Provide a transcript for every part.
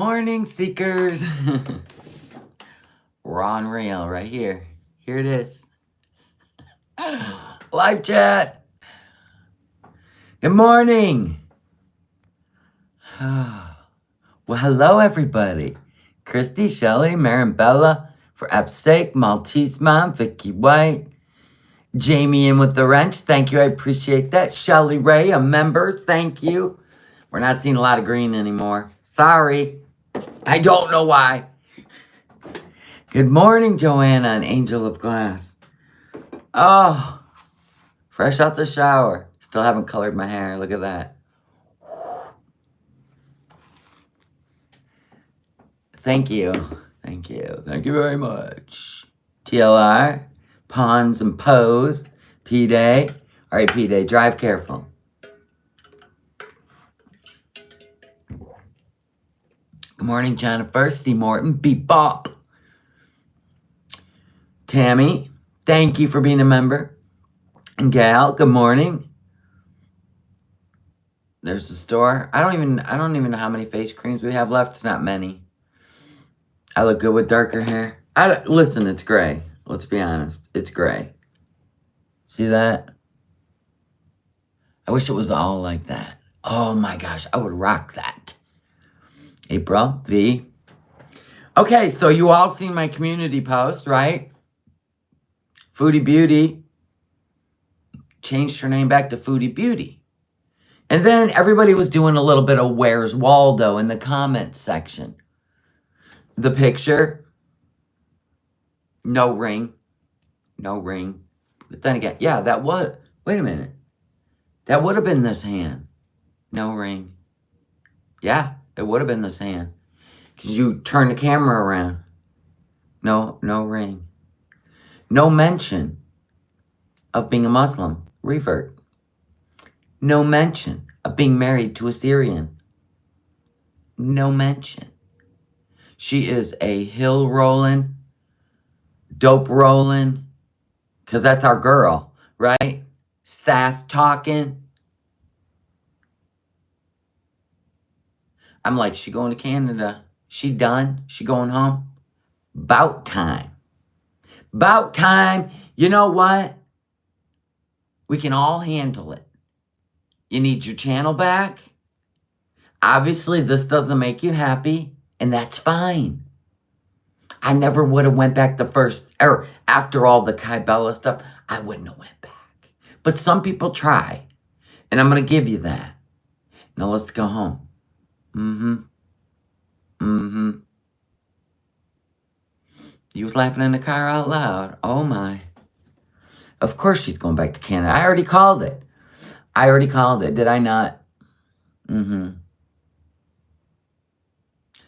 Morning, seekers. We're on rail right here. Here it is. Live chat. Good morning. Well, hello, everybody. Christy, Shelley, Maribella, for F's sake, Maltese Mom, Vicky White, Jamie in with the wrench. Thank you. I appreciate that. Shelley Ray, a member. Thank you. We're not seeing a lot of green anymore. Sorry. I don't know why. Good morning, Joanna, an angel of glass. Oh, fresh out the shower. Still haven't colored my hair. Look at that. Thank you. Thank you. Thank you very much. TLR, Pawns and Pose, P-Day. All right, P-Day, drive careful. Good morning, Jennifer, C. Morton, Bebop. Tammy, thank you for being a member. And Gal, good morning. There's the store. I don't even know how many face creams we have left. It's not many. I look good with darker hair. Listen, it's gray. Let's be honest. It's gray. See that? I wish it was all like that. Oh my gosh, I would rock that. April, V. Okay, so you all seen my community post, right? Foodie Beauty changed her name back to Foodie Beauty. And then everybody was doing a little bit of Where's Waldo in the comments section. The picture, no ring. No ring. But then again, yeah, wait a minute. That would have been this hand. No ring. Yeah, it would have been this hand. Because you turn the camera around. No ring. No mention of being a Muslim. Revert. No mention of being married to a Syrian. No mention. She is a hill rolling, dope rolling, because that's our girl, right? Sass talking. I'm like, she going to Canada. She done. She going home. About time. About time. You know what? We can all handle it. You need your channel back. Obviously, this doesn't make you happy, and that's fine. I never would have went back after all the Kai Bella stuff, I wouldn't have went back. But some people try, and I'm going to give you that. Now let's go home. You was laughing in the car out loud. Oh my. Of course she's going back to Canada. I already called it. Did I not?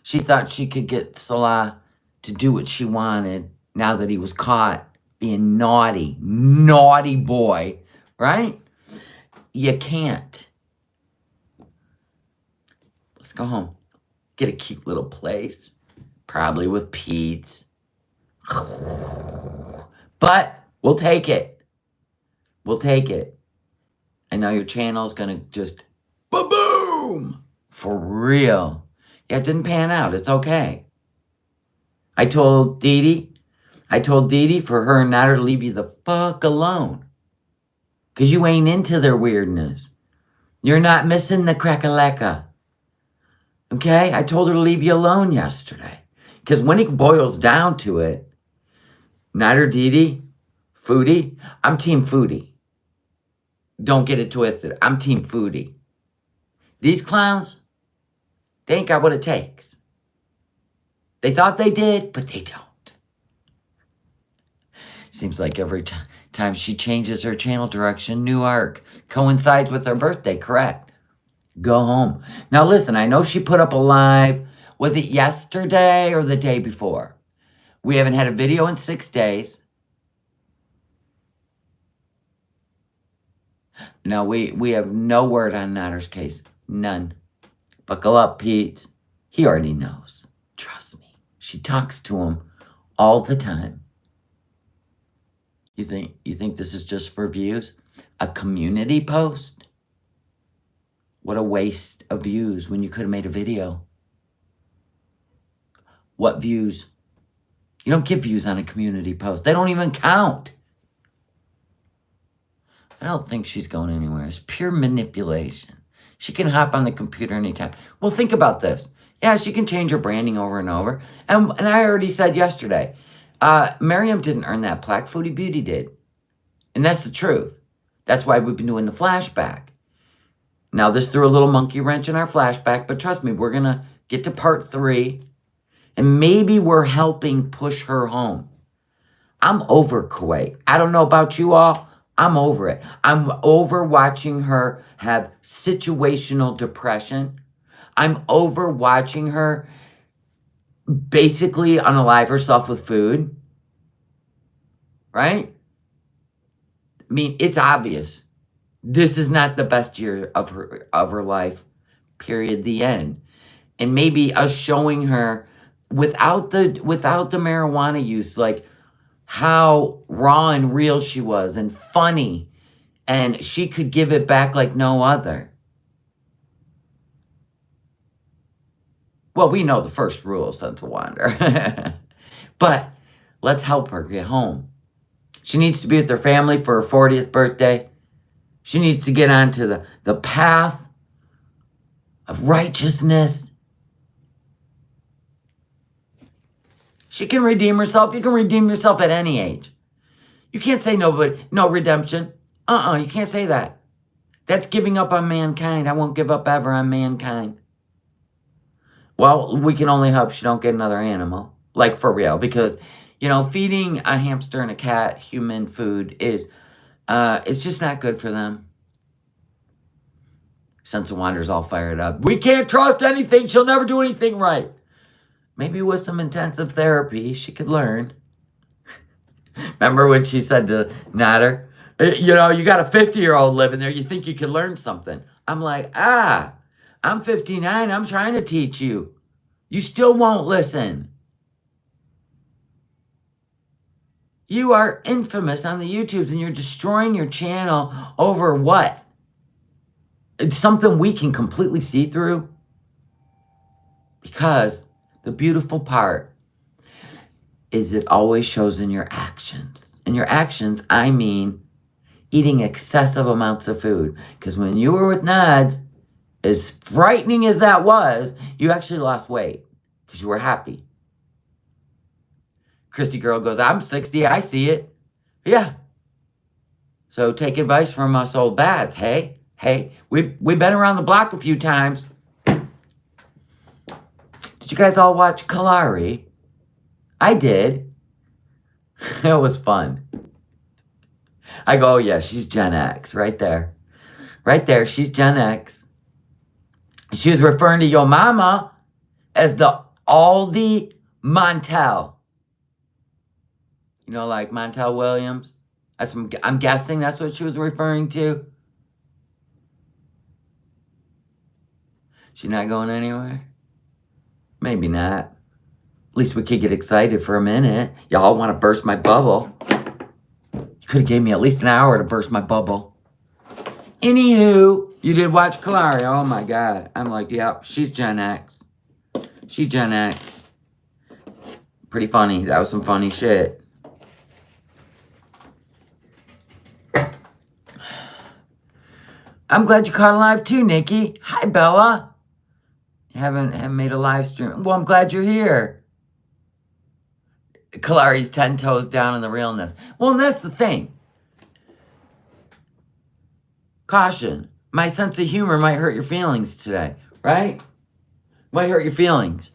She thought she could get Salah to do what she wanted now that he was caught being naughty. Naughty boy. Right? You can't. Let's go home. Get a cute little place. Probably with Pete's. But we'll take it. We'll take it. I know your channel's going to just boom. For real. Yeah, it didn't pan out. It's okay. I told Didi for her and Natter to leave you the fuck alone. Because you ain't into their weirdness. You're not missing the crack-a-lacka. Okay? I told her to leave you alone yesterday. Because when it boils down to it, Natter, Didi, Foodie, I'm Team Foodie. Don't get it twisted. I'm Team Foodie. These clowns, they ain't got what it takes. They thought they did, but they don't. Seems like every time she changes her channel direction, new arc. Coincides with her birthday, correct. Go home. Now listen, I know she put up a live. Was it yesterday or the day before? We haven't had a video in 6 days. No, we have no word on Natter's case. None. Buckle up, Pete. He already knows. Trust me. She talks to him all the time. You think this is just for views? A community post? What a waste of views when you could have made a video. What views? You don't get views on a community post. They don't even count. I don't think she's going anywhere. It's pure manipulation. She can hop on the computer anytime. Well, think about this. Yeah, she can change her branding over and over. And I already said yesterday, Miriam didn't earn that plaque. Foodie Beauty did. And that's the truth. That's why we've been doing the flashback. Now, this threw a little monkey wrench in our flashback, but trust me, we're going to get to part 3. And maybe we're helping push her home. I'm over Kuwait. I don't know about you all. I'm over it. I'm over watching her have situational depression. I'm over watching her basically unalive herself with food. Right? I mean, it's obvious. This is not the best year of her life. Period. The end. And maybe us showing her without the marijuana use, like how raw and real she was and funny, and she could give it back like no other. Well, we know the first rule of Sense of Wonder. But let's help her get home. She needs to be with her family for her 40th birthday. She needs to get onto the path of righteousness. She can redeem herself. You can redeem yourself at any age. You can't say no redemption. You can't say that. That's giving up on mankind. I won't give up ever on mankind. Well, we can only hope she don't get another animal. Like, for real. Because, feeding a hamster and a cat human food is, it's just not good for them. Sense of Wander's all fired up. We can't trust anything. She'll never do anything right. Maybe with some intensive therapy, she could learn. Remember when she said to Nader, you got a 50-year-old living there. You think you could learn something. I'm like, I'm 59. I'm trying to teach you. You still won't listen. You are infamous on the YouTubes, and you're destroying your channel over what? It's something we can completely see through. Because the beautiful part is it always shows in your actions. In your actions, I mean eating excessive amounts of food. Because when you were with Nads, as frightening as that was, you actually lost weight because you were happy. Christy Girl goes, I'm 60, I see it. Yeah. So take advice from us old bads, hey? Hey, we've been around the block a few times. Did you guys all watch Kalari? I did. It was fun. I go, oh yeah, she's Gen X, right there. Right there, she's Gen X. She was referring to your mama as the Aldi Montel. Like Montel Williams. I'm guessing that's what she was referring to. She not going anywhere? Maybe not. At least we could get excited for a minute. Y'all want to burst my bubble. You could have gave me at least an hour to burst my bubble. Anywho, you did watch Kalari. Oh my God. I'm like, yep, she's Gen X. She Gen X. Pretty funny. That was some funny shit. I'm glad you caught alive too, Nikki. Hi, Bella. You haven't made a live stream. Well, I'm glad you're here. Kalari's 10 toes down in the realness. Well, and that's the thing. Caution. My sense of humor might hurt your feelings today, right? Might hurt your feelings.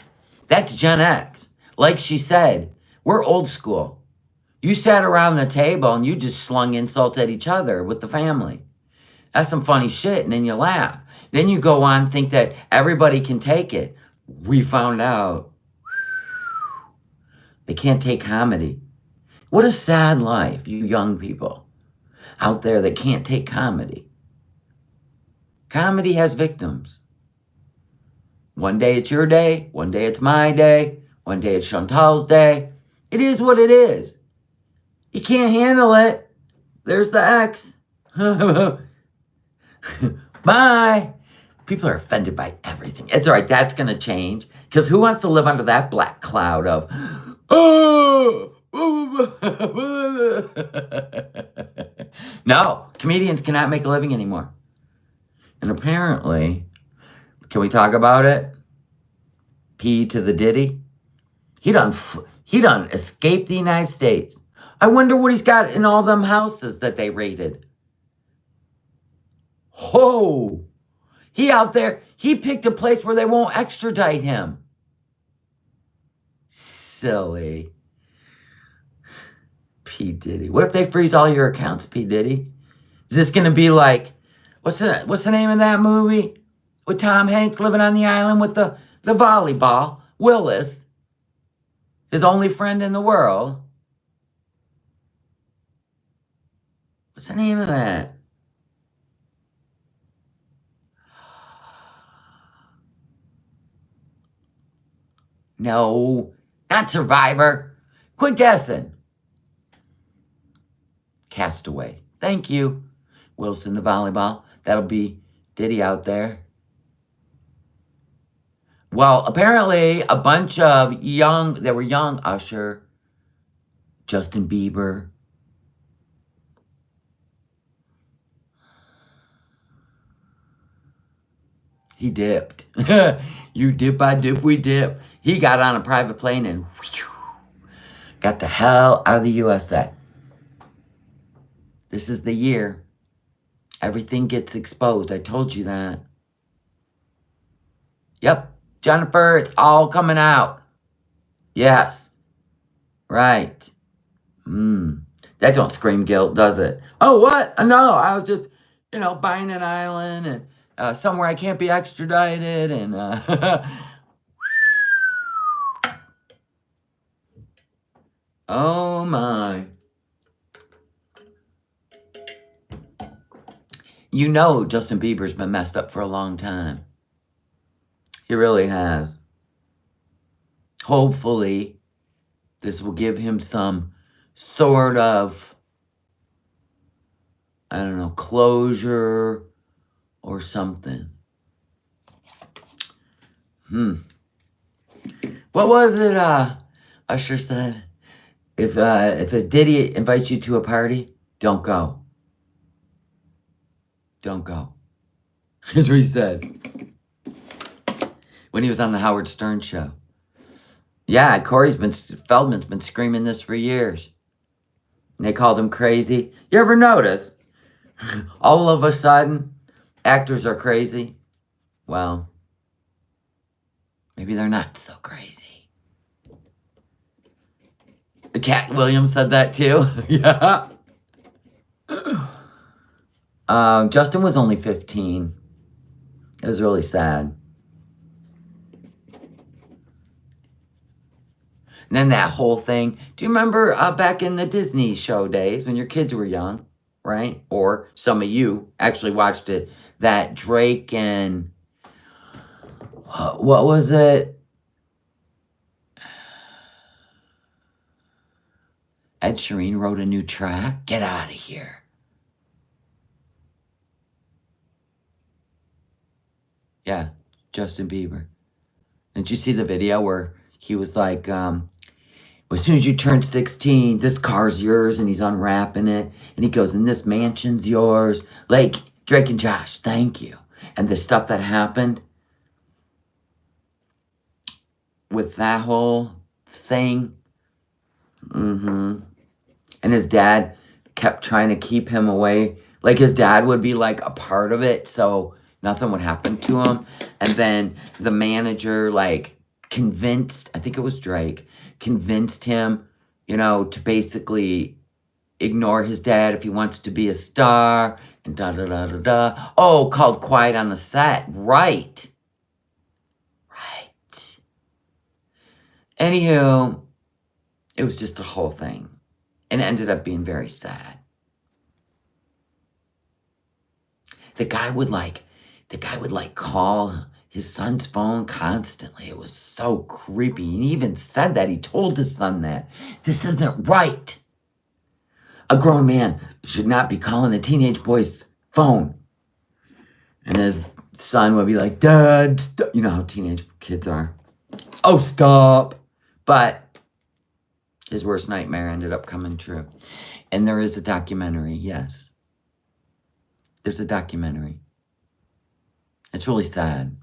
That's Gen X. Like she said, we're old school. You sat around the table and you just slung insults at each other with the family. That's some funny shit, and then you laugh. Then you go on, think that everybody can take it. We found out they can't take comedy. What a sad life, you young people out there that can't take comedy. Comedy has victims. One day it's your day, one day it's my day, one day it's Chantal's day. It is what it is. You can't handle it. There's the X. Bye. People are offended by everything. It's all right. That's going to change. Because who wants to live under that black cloud of, oh, no, comedians cannot make a living anymore. And apparently, can we talk about it? P to the Diddy. He done escaped the United States. I wonder what he's got in all them houses that they raided. Oh, he out there, he picked a place where they won't extradite him. Silly. P Diddy. What if they freeze all your accounts, P Diddy? Is this gonna be like, what's the name of that movie? With Tom Hanks living on the island with the volleyball, Willis, his only friend in the world. What's the name of that? No, not Survivor. Quit guessing. Castaway. Thank you. Wilson the volleyball. That'll be Diddy out there. Well, apparently a bunch of young Usher, Justin Bieber. He dipped. You dip, I dip, we dip. He got on a private plane and whew, got the hell out of the USA. This is the year. Everything gets exposed. I told you that. Yep. Jennifer, it's all coming out. Yes. Right. That don't scream guilt, does it? Oh, what? No, I was just, buying an island and somewhere I can't be extradited and oh my. Justin Bieber's been messed up for a long time. He really has. Hopefully, this will give him some sort of, I don't know, closure or something. What was it Usher said? If a Diddy invites you to a party, don't go. Don't go. That's what he said. When he was on the Howard Stern show. Yeah, Feldman's been screaming this for years. And they called him crazy. You ever notice? All of a sudden, actors are crazy. Well, maybe they're not so crazy. Cat Williams said that too. Yeah. Justin was only 15. It was really sad. And then that whole thing. Do you remember back in the Disney show days when your kids were young, right? Or some of you actually watched it. That Drake and what was it? Ed Sheeran wrote a new track. Get out of here. Yeah, Justin Bieber. Did you see the video where he was like, as soon as you turn 16, this car's yours, and he's unwrapping it, and he goes, and this mansion's yours. Like, Drake and Josh, thank you. And the stuff that happened with that whole thing. And his dad kept trying to keep him away. Like, his dad would be, like, a part of it, so nothing would happen to him. And then the manager, like, convinced, I think it was Drake, convinced him, to basically ignore his dad if he wants to be a star, and da-da-da-da-da. Oh, called Quiet on the Set. Right. Anywho, it was just a whole thing. And it ended up being very sad. The guy would call his son's phone constantly. It was so creepy. And he even said that. He told his son that. This isn't right. A grown man should not be calling a teenage boy's phone. And his son would be like, Dad, you know how teenage kids are. Oh, stop. But his worst nightmare ended up coming true. And there is a documentary, yes. There's a documentary. It's really sad.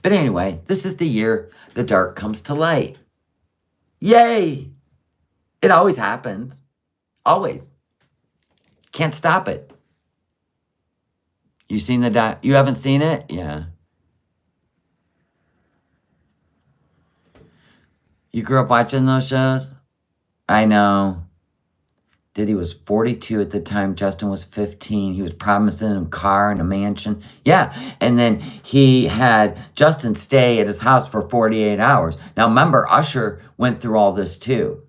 But anyway, this is the year the dark comes to light. Yay! It always happens. Always. Can't stop it. You seen the you haven't seen it? Yeah. You grew up watching those shows? I know. Diddy was 42 at the time. Justin was 15. He was promising him a car and a mansion. Yeah. And then he had Justin stay at his house for 48 hours. Now, remember, Usher went through all this too.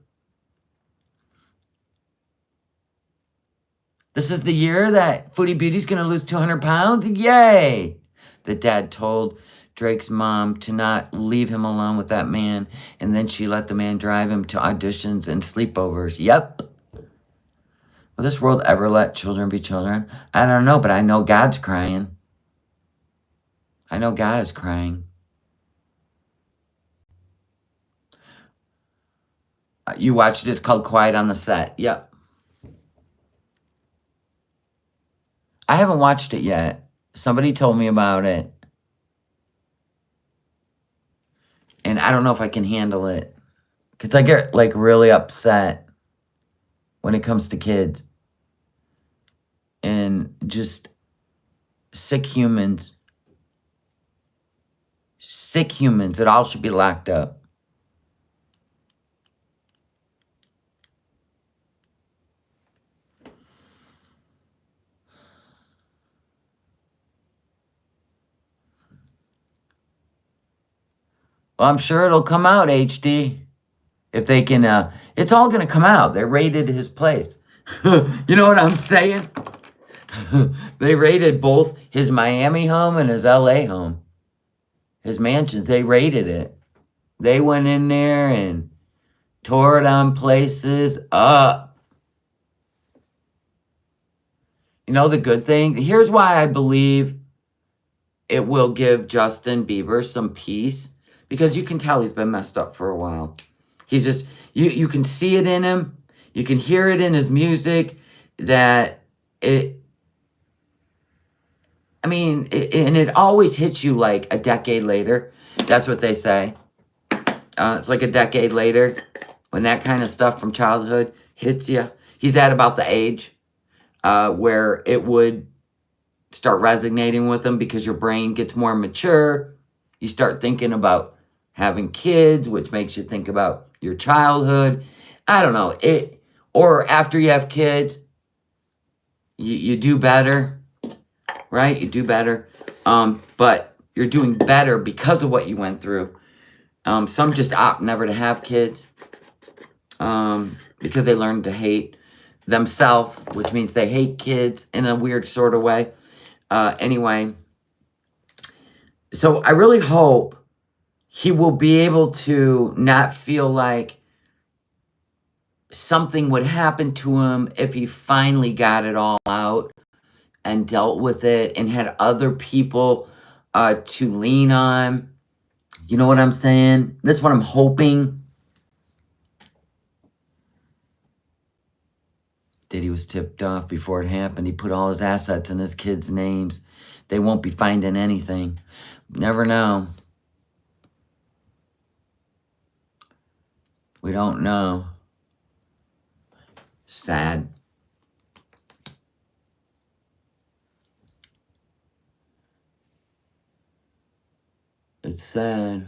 This is the year that Foodie Beauty's going to lose 200 pounds? Yay! The dad told Drake's mom to not leave him alone with that man. And then she let the man drive him to auditions and sleepovers. Yep. Will this world ever let children be children? I don't know, but I know God's crying. I know God is crying. You watched it. It's called Quiet on the Set. Yep. I haven't watched it yet. Somebody told me about it. And I don't know if I can handle it. Because I get, like, really upset when it comes to kids. And just sick humans. Sick humans. It all should be locked up. Well, I'm sure it'll come out, HD. If they can, it's all going to come out. They raided his place. You know what I'm saying? They raided both his Miami home and his LA home. His mansions, they raided it. They went in there and tore down places up. You know the good thing? Here's why I believe it will give Justin Bieber some peace. Because you can tell he's been messed up for a while. He's just, you can see it in him. You can hear it in his music that and it always hits you like a decade later. That's what they say. It's like a decade later when that kind of stuff from childhood hits you. He's at about the age where it would start resonating with him because your brain gets more mature. You start thinking about having kids, which makes you think about your childhood. I don't know. Or after you have kids, you do better, right? You do better. But you're doing better because of what you went through. Some just opt never to have kids because they learn to hate themselves, which means they hate kids in a weird sort of way. Anyway, so I really hope he will be able to not feel like something would happen to him if he finally got it all out and dealt with it and had other people to lean on. You know what I'm saying? That's what I'm hoping. Diddy was tipped off before it happened. He put all his assets in his kids' names. They won't be finding anything. Never know. We don't know. Sad. It's sad.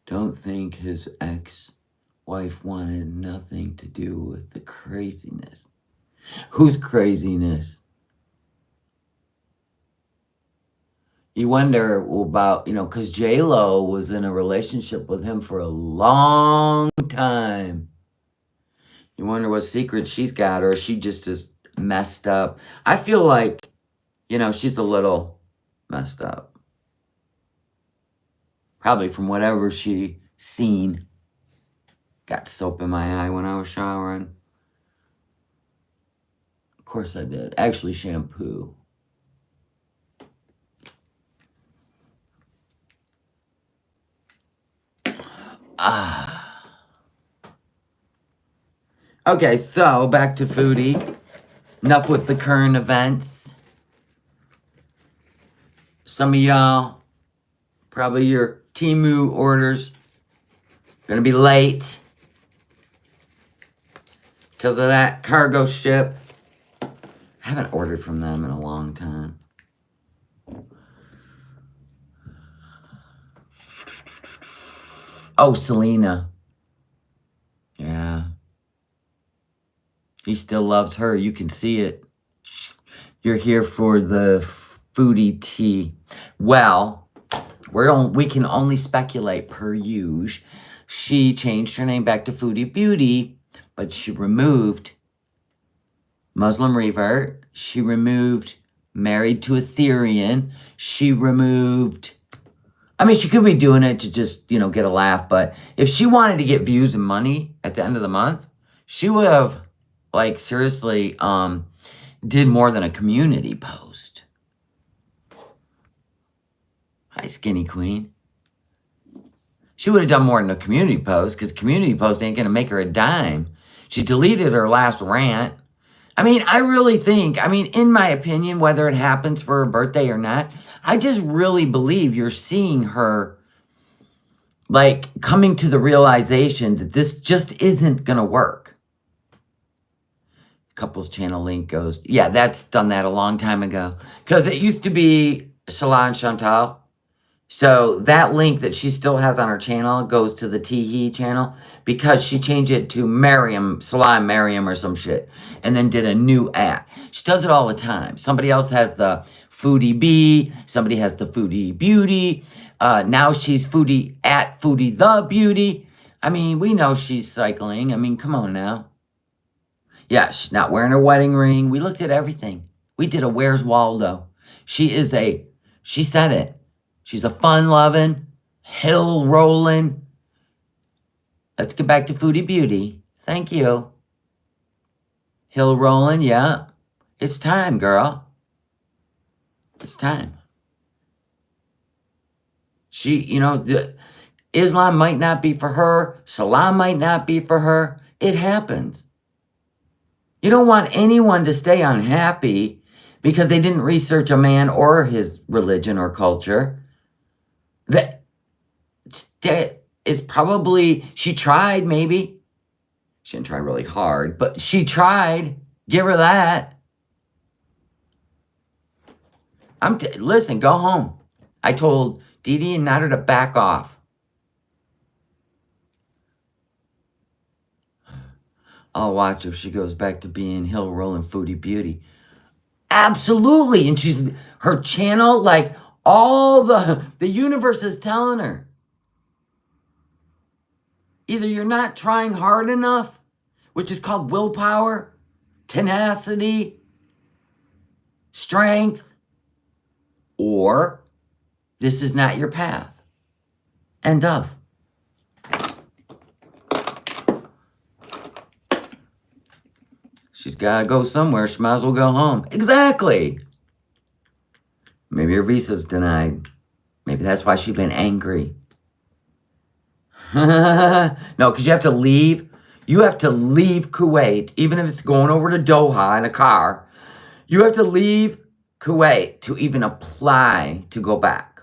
Don't think his ex-wife wanted nothing to do with the craziness. Whose craziness? You wonder about, because J-Lo was in a relationship with him for a long time. You wonder what secrets she's got, or she just is messed up. I feel like, she's a little messed up. Probably from whatever she scene. Got soap in my eye when I was showering. Of course I did. Actually, shampoo. Okay, so back to Foodie. Enough with the current events. Some of y'all, probably your Temu orders, gonna be late because of that cargo ship. I haven't ordered from them in a long time. Oh, Selena. Yeah. He still loves her. You can see it. You're here for the foodie tea. Well, we can only speculate per usual. She changed her name back to Foodie Beauty, but she removed Muslim revert. She removed married to a Syrian. She removed... I mean, she could be doing it to just, get a laugh, but if she wanted to get views and money at the end of the month, she would have, seriously, did more than a community post. Hi, Skinny Queen. She would have done more than a community post, because community post ain't going to make her a dime. She deleted her last rant. I mean, I really think, in my opinion, whether it happens for her birthday or not, I just really believe you're seeing her, coming to the realization that this just isn't going to work. Couples channel link goes, yeah, that's done that a long time ago. Because it used to be Salah and Chantal. So that link that she still has on her channel goes to the Teehee channel because she changed it to Miriam, Salah and Miriam or some shit, and then did a new ad. She does it all the time. Somebody else has the Foodie Bee, somebody has the Foodie Beauty. Now she's Foodie at Foodie the Beauty. We know she's cycling. Come on now. Yeah, she's not wearing her wedding ring. We looked at everything. We did a Where's Waldo. She said it. She's a fun-loving, hill-rolling. Let's get back to Foodie Beauty. Thank you. Hill-rolling, yeah. It's time, girl. It's time. Islam might not be for her. Salah might not be for her. It happens. You don't want anyone to stay unhappy because they didn't research a man or his religion or culture. That is probably, she tried maybe. She didn't try really hard, but she tried. Give her that. Listen, go home. I told Didi and Nader to back off. I'll watch if she goes back to being hill rolling Foodie Beauty. Absolutely. And her channel, all the universe is telling her. Either you're not trying hard enough, which is called willpower, tenacity, strength, or this is not your path. End of. She's got to go somewhere. She might as well go home. Exactly. Maybe her visa's denied. Maybe that's why she's been angry. No, because you have to leave. You have to leave Kuwait, even if it's going over to Doha in a car. You have to leave Kuwait to even apply to go back.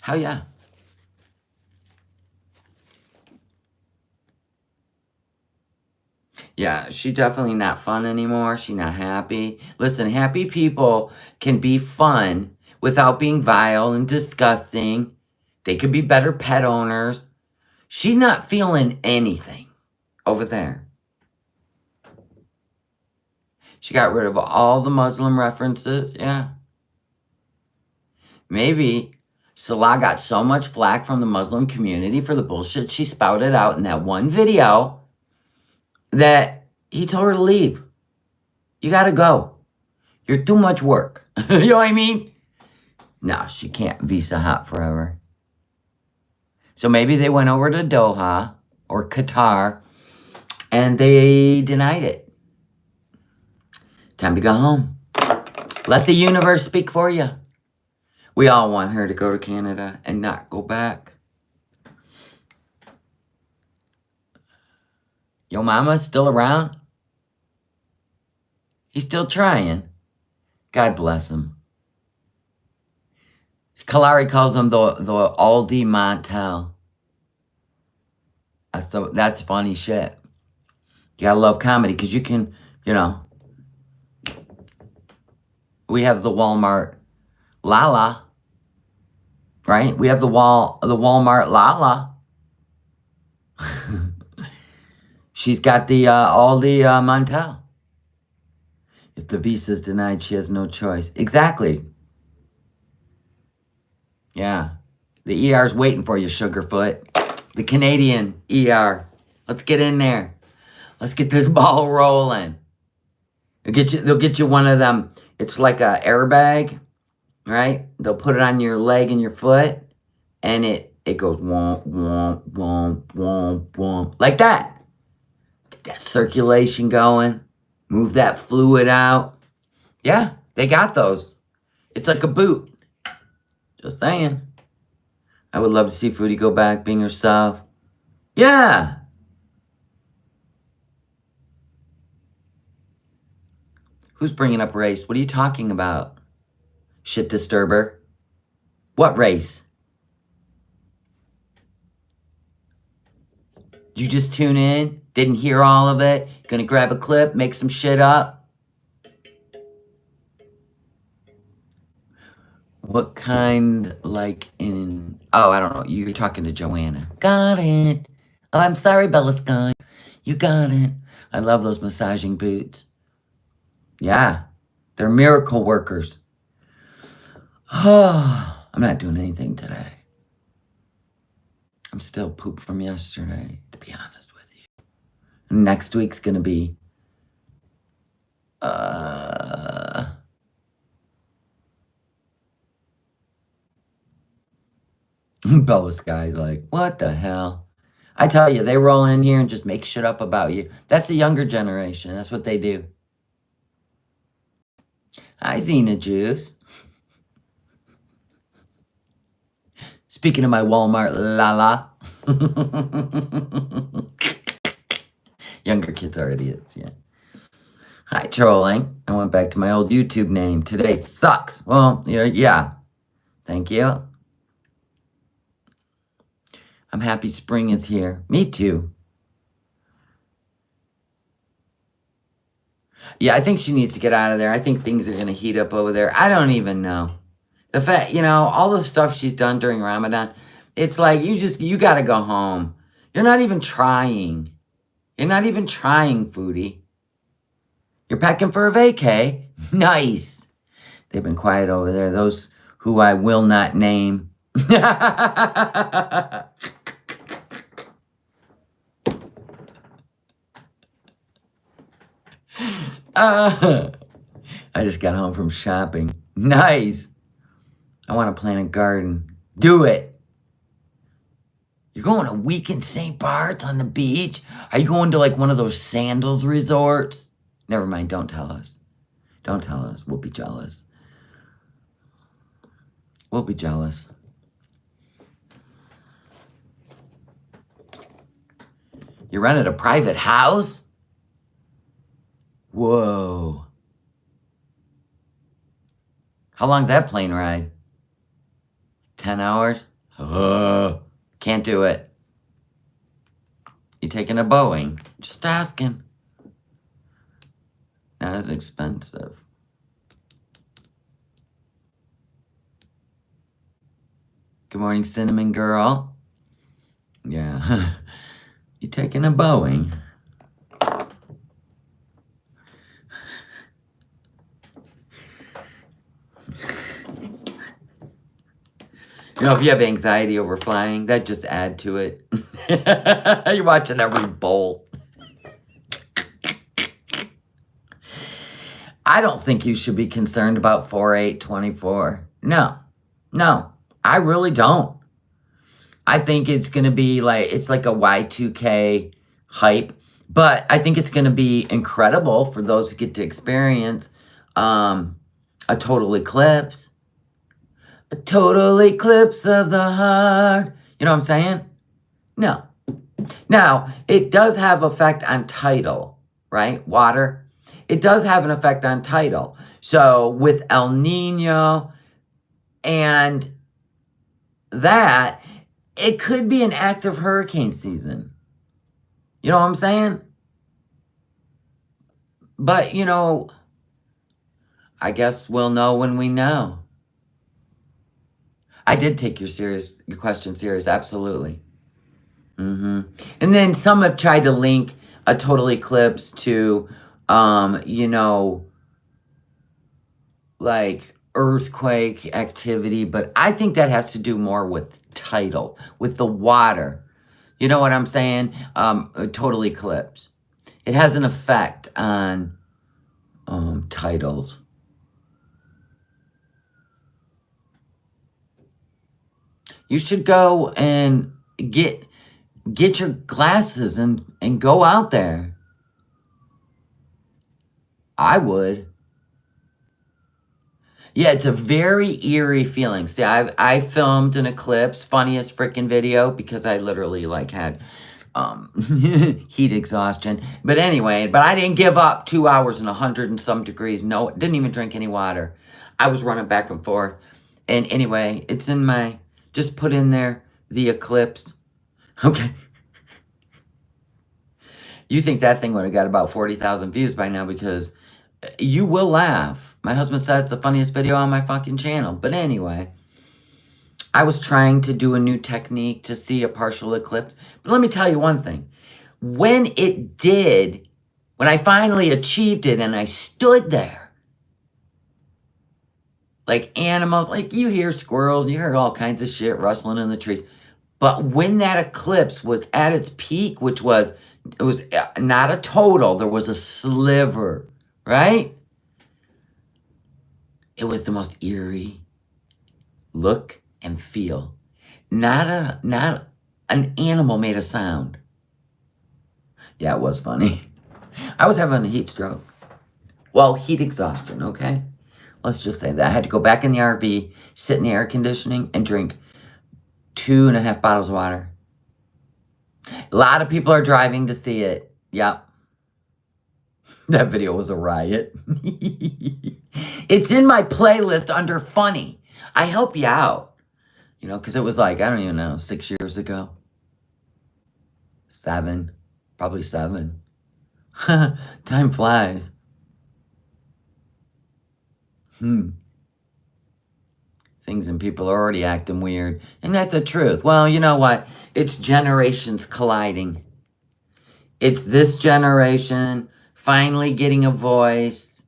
Hell yeah. Yeah, she's definitely not fun anymore. She's not happy. Listen, happy people can be fun without being vile and disgusting. They could be better pet owners. She's not feeling anything over there. She got rid of all the Muslim references. Yeah. Maybe Salah got so much flack from the Muslim community for the bullshit she spouted out in that one video that he told her to leave. You gotta go. You're too much work. You know what I mean? No, she can't visa hop forever. So maybe they went over to Doha or Qatar and they denied it. Time to go home. Let the universe speak for you. We all want her to go to Canada and not go back. Your mama's still around? He's still trying. God bless him. Kalari calls him the Aldi Montel. That's funny shit. You gotta love comedy because you can, you know. We have the Walmart Lala, right? We have the Walmart Lala. She's got the Aldi Montel. If the visa's denied, she has no choice. Exactly. Yeah. The ER's waiting for you, Sugarfoot. The Canadian ER. Let's get in there. Let's get this ball rolling. They'll get you one of them. It's like a airbag, right? They'll put it on your leg and your foot, and it goes womp, womp, womp, womp, womp. Like that. Get that circulation going. Move that fluid out. Yeah, they got those. It's like a boot. Just saying. I would love to see Foodie go back being herself. Yeah. Who's bringing up race? What are you talking about? Shit disturber. What race? You just tune in? Didn't hear all of it? Gonna grab a clip, make some shit up? What kind, like in... Oh, I don't know. You're talking to Joanna. Got it. Oh, I'm sorry, Bella Sky. You got it. I love those massaging boots. Yeah. They're miracle workers. Oh, I'm not doing anything today. I'm still pooped from yesterday, to be honest with you. Next week's gonna be... Bella Sky's like, what the hell? I tell you, they roll in here and just make shit up about you. That's the younger generation. That's what they do. Hi, Xena Juice. Speaking of my Walmart Lala. Younger kids are idiots, yeah. Hi, trolling. I went back to my old YouTube name. Today sucks. Well, yeah. Thank you. I'm happy spring is here. Me too. Yeah, I think she needs to get out of there. I think things are going to heat up over there. I don't even know. The fact, all the stuff she's done during Ramadan, it's like, you got to go home. You're not even trying. You're not even trying, Foodie. You're packing for a vacay. Nice. They've been quiet over there. Those who I will not name. I just got home from shopping. Nice. I want to plant a garden. Do it. You're going a week in St. Bart's on the beach? Are you going to like one of those sandals resorts? Never mind. Don't tell us. Don't tell us. We'll be jealous. We'll be jealous. You rented a private house? Whoa. How long's that plane ride? 10 hours? Can't do it. You taking a Boeing? Just asking. Not as expensive. Good morning, Cinnamon Girl. Yeah. You taking a Boeing? If you have anxiety over flying, that just add to it. You're watching every bolt. I don't think you should be concerned about 4/8/24. No, I really don't. I think it's going to be like, it's like a Y2K hype, but I think it's going to be incredible for those who get to experience a total eclipse. A total eclipse of the heart. You know what I'm saying? No. Now, it does have effect on tidal, right? Water. It does have an effect on tidal. So with El Nino and that, it could be an active hurricane season. You know what I'm saying? But, you know, I guess we'll know when we know. I did take your question serious, absolutely. And then some have tried to link a total eclipse to, you know, like earthquake activity, but I think that has to do more with tidal, with the water. You know what I'm saying? A total eclipse. It has an effect on tidals. You should go and get your glasses and go out there. I would. Yeah, it's a very eerie feeling. See, I filmed an eclipse, funniest freaking video, because I literally like had heat exhaustion. But anyway, but I didn't give up 2 hours and 100 and some degrees. No, didn't even drink any water. I was running back and forth. And anyway, it's in my, just put in there, the eclipse. Okay. You think that thing would have got about 40,000 views by now, because you will laugh. My husband says it's the funniest video on my fucking channel. But anyway, I was trying to do a new technique to see a partial eclipse. But let me tell you one thing. When it did, when I finally achieved it and I stood there, like animals, like you hear squirrels and you hear all kinds of shit rustling in the trees. But when that eclipse was at its peak, which was, it was not a total, there was a sliver, right? It was the most eerie look and feel. Not an animal made a sound. Yeah, it was funny. I was having a heat stroke. Well, heat exhaustion, okay? Let's just say that. I had to go back in the RV, sit in the air conditioning, and drink 2.5 bottles of water. A lot of people are driving to see it. Yep. That video was a riot. It's in my playlist under funny. I help you out. You know, because it was like, I don't even know, 6 years ago. 7. Probably 7. Time flies. Things and people are already acting weird. Isn't that the truth? Well, you know what? It's generations colliding. It's this generation finally getting a voice,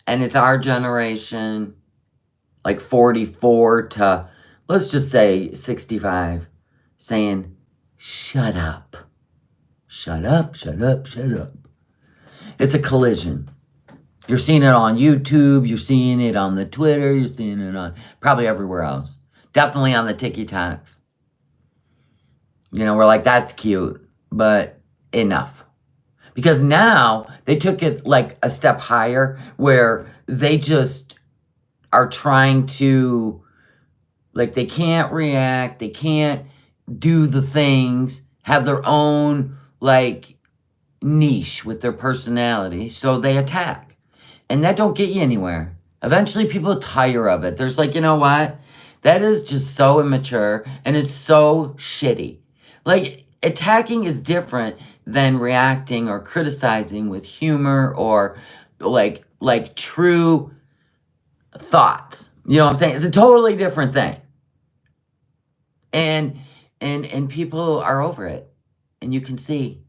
and it's our generation, like 44 to, let's just say 65, saying, shut up. Shut up, shut up, shut up. It's a collision. You're seeing it on YouTube, you're seeing it on the Twitter, you're seeing it on probably everywhere else. Definitely on the TikToks. You know, we're like, that's cute, but enough. Because now they took it like a step higher, where they just are trying to, like, they can't react, they can't do the things, have their own, like, niche with their personality, so they attack. And that don't get you anywhere. Eventually people tire of it. There's like, you know what? That is just so immature, and it's so shitty. Like, attacking is different than reacting or criticizing with humor or like true thoughts. You know what I'm saying? It's a totally different thing. And people are over it. And you can see.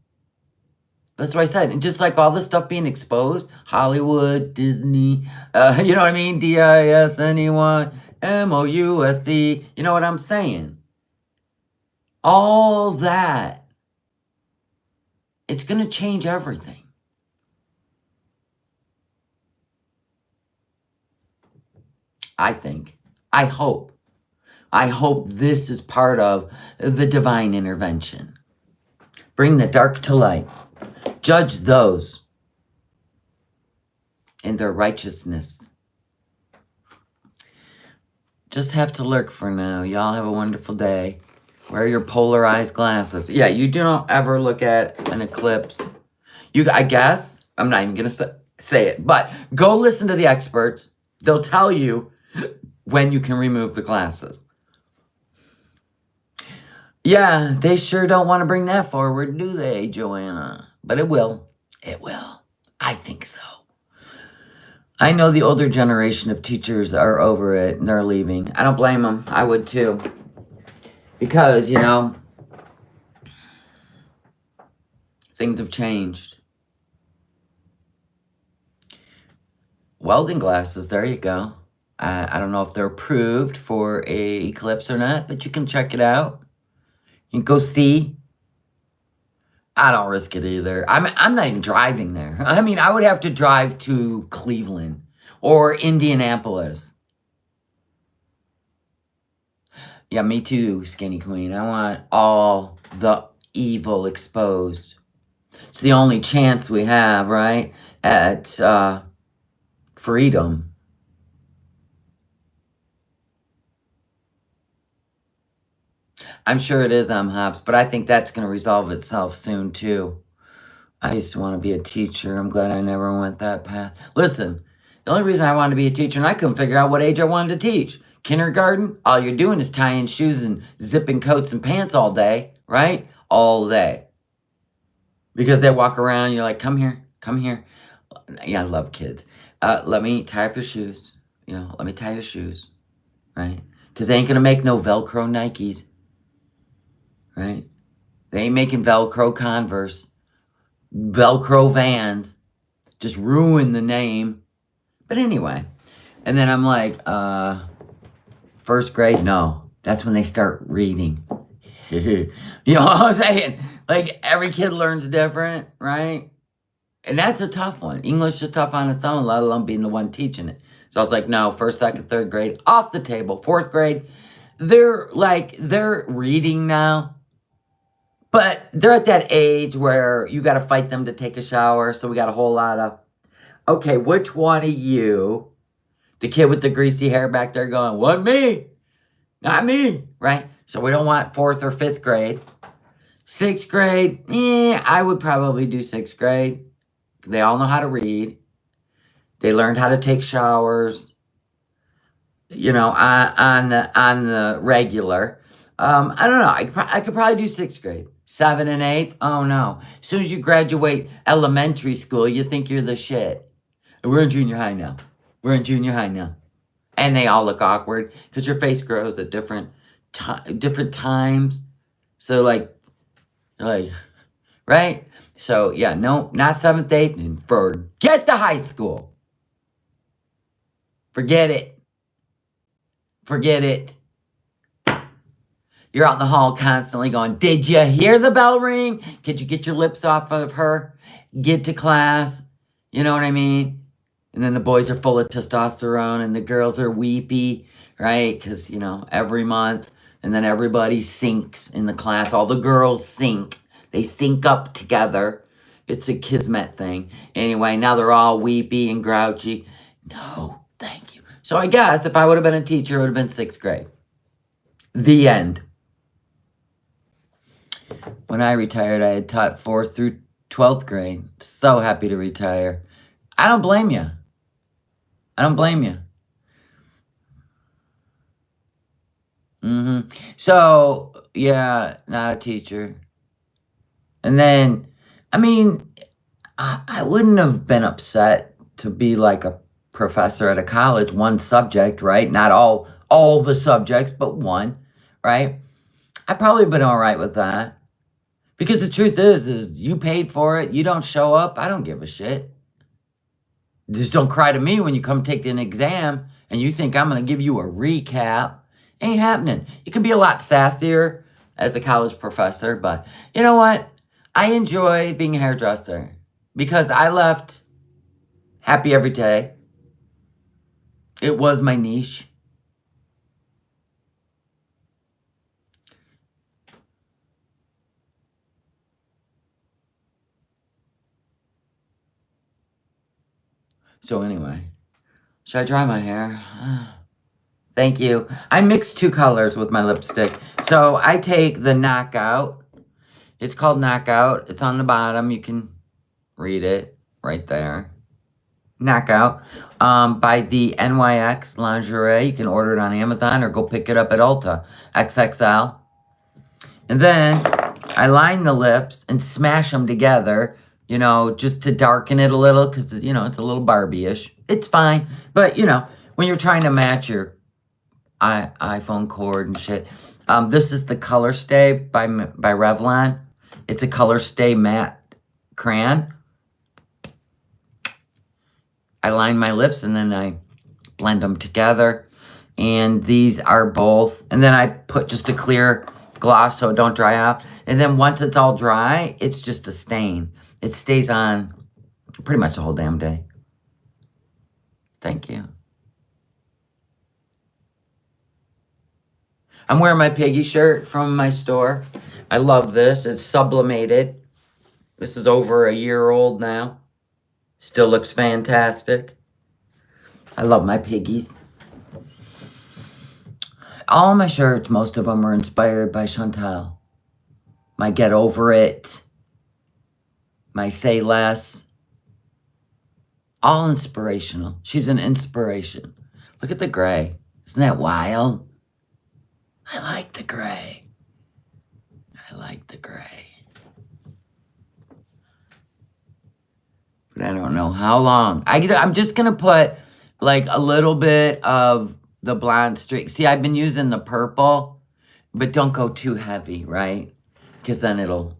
That's what I said. And just like all this stuff being exposed, Hollywood, Disney, you know what I mean? DISNEY, MOUSD, you know what I'm saying? All that. It's going to change everything. I think. I hope. I hope this is part of the divine intervention. Bring the dark to light. Judge those in their righteousness. Just have to lurk for now. Y'all have a wonderful day. Wear your polarized glasses. Yeah, you don't ever look at an eclipse. I guess, I'm not even going to say it, but go listen to the experts. They'll tell you when you can remove the glasses. Yeah, they sure don't want to bring that forward, do they, Joanna? But it will. It will. I think so. I know the older generation of teachers are over it and they're leaving. I don't blame them. I would too. Because, things have changed. Welding glasses, there you go. I don't know if they're approved for a Eclipse or not, but you can check it out. You can go see. I don't risk it either. I'm not even driving there. I mean, I would have to drive to Cleveland or Indianapolis. Yeah, me too, Skinny Queen. I want all the evil exposed. It's the only chance we have, right, at freedom. I'm sure it is, Hops, but I think that's going to resolve itself soon, too. I used to want to be a teacher. I'm glad I never went that path. Listen, the only reason I wanted to be a teacher, and I couldn't figure out what age I wanted to teach. Kindergarten, all you're doing is tying shoes and zipping coats and pants all day, right? All day. Because they walk around, you're like, come here, come here. Yeah, I love kids. Let me tie up your shoes. Let me tie your shoes, right? Because they ain't going to make no Velcro Nikes, right? They ain't making Velcro Converse. Velcro Vans. Just ruin the name. But anyway. And then I'm like, first grade? No. That's when they start reading. You know what I'm saying? Like, every kid learns different, right? And that's a tough one. English is tough on its own, let alone being the one teaching it. So I was like, no, first, second, third grade, off the table. Fourth grade, they're reading now. But they're at that age where you got to fight them to take a shower. So we got a whole lot of, okay, which one of you, the kid with the greasy hair back there going, what, me? Not me, right? So we don't want fourth or fifth grade. Sixth grade, I would probably do sixth grade. They all know how to read. They learned how to take showers, on the regular. I don't know. I could probably do sixth grade. 7th and 8th, oh no. As soon as you graduate elementary school, you think you're the shit. We're in junior high now. We're in junior high now. And they all look awkward because your face grows at different times. So right? So yeah, no, not 7th, 8th, and forget the high school. Forget it. Forget it. You're out in the hall constantly going, did you hear the bell ring? Could you get your lips off of her? Get to class. You know what I mean? And then the boys are full of testosterone and the girls are weepy, right? Because, every month. And then everybody sinks in the class. All the girls sink. They sync up together. It's a kismet thing. Anyway, now they're all weepy and grouchy. No, thank you. So I guess if I would have been a teacher, it would have been 6th grade. The end. When I retired, I had taught 4th through 12th grade. So happy to retire. I don't blame you. I don't blame you. So, yeah, not a teacher. And then, I wouldn't have been upset to be like a professor at a college, one subject, right? Not all the subjects, but one, right? I'd probably been all right with that. Because the truth is you paid for it, you don't show up, I don't give a shit. Just don't cry to me when you come take an exam and you think I'm going to give you a recap. Ain't happening. You can be a lot sassier as a college professor, but you know what? I enjoyed being a hairdresser because I left happy every day. It was my niche. So anyway, should I dry my hair? Thank you. I mix 2 colors with my lipstick. So I take the Knockout. It's called Knockout. It's on the bottom. You can read it right there. Knockout. By the NYX Lingerie. You can order it on Amazon or go pick it up at Ulta. XXL. And then I line the lips and smash them together, you know, just to darken it a little because, you know, it's a little Barbie-ish. It's fine. But, you know, when you're trying to match your iPhone cord and shit. This is the Color Stay by Revlon. It's a Color Stay matte crayon. I line my lips and then I blend them together. And these are both. And then I put just a clear gloss so it don't dry out. And then once it's all dry, it's just a stain. It stays on pretty much the whole damn day. Thank you. I'm wearing my Piggy shirt from my store. I love this. It's sublimated. This is over a year old now. Still looks fantastic. I love my Piggies. All my shirts, most of them are inspired by Chantal. My Get Over It. My Say Less. All inspirational. She's an inspiration. Look at the gray. Isn't that wild? I like the gray. I like the gray. But I don't know how long. I'm just going to put like a little bit of the blonde streak. See, I've been using the purple, but don't go too heavy, right? Because then it'll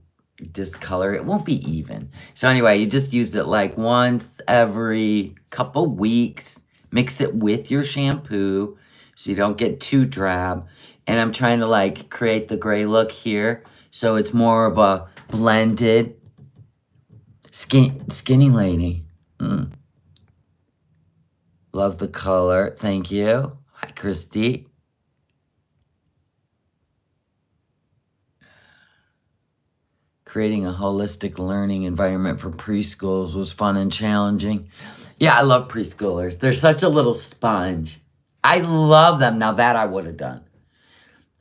discolor. It won't be even. So anyway, you just use it like once every couple weeks. Mix it with your shampoo so you don't get too drab. And I'm trying to like create the gray look here. So it's more of a blended skinny lady. Love the color. Thank you. Hi, Christy. Creating a holistic learning environment for preschools was fun and challenging. Yeah, I love preschoolers. They're such a little sponge. I love them. Now that I would have done.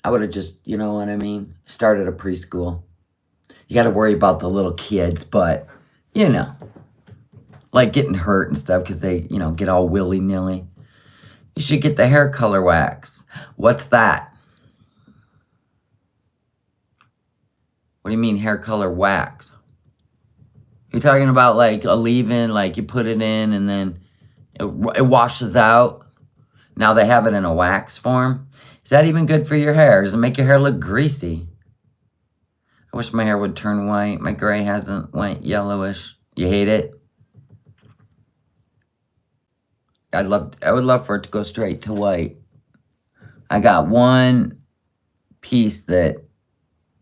I would have just, you know what I mean, started a preschool. You got to worry about the little kids, but, you know, like getting hurt and stuff because they, you know, get all willy-nilly. You should get the hair color wax. What's that? What do you mean hair color wax? You're talking about like a leave-in, like you put it in and then it washes out. Now they have it in a wax form. Is that even good for your hair? Does it make your hair look greasy? I wish my hair would turn white. My gray hasn't went yellowish. You hate it? I would love for it to go straight to white. I got one piece that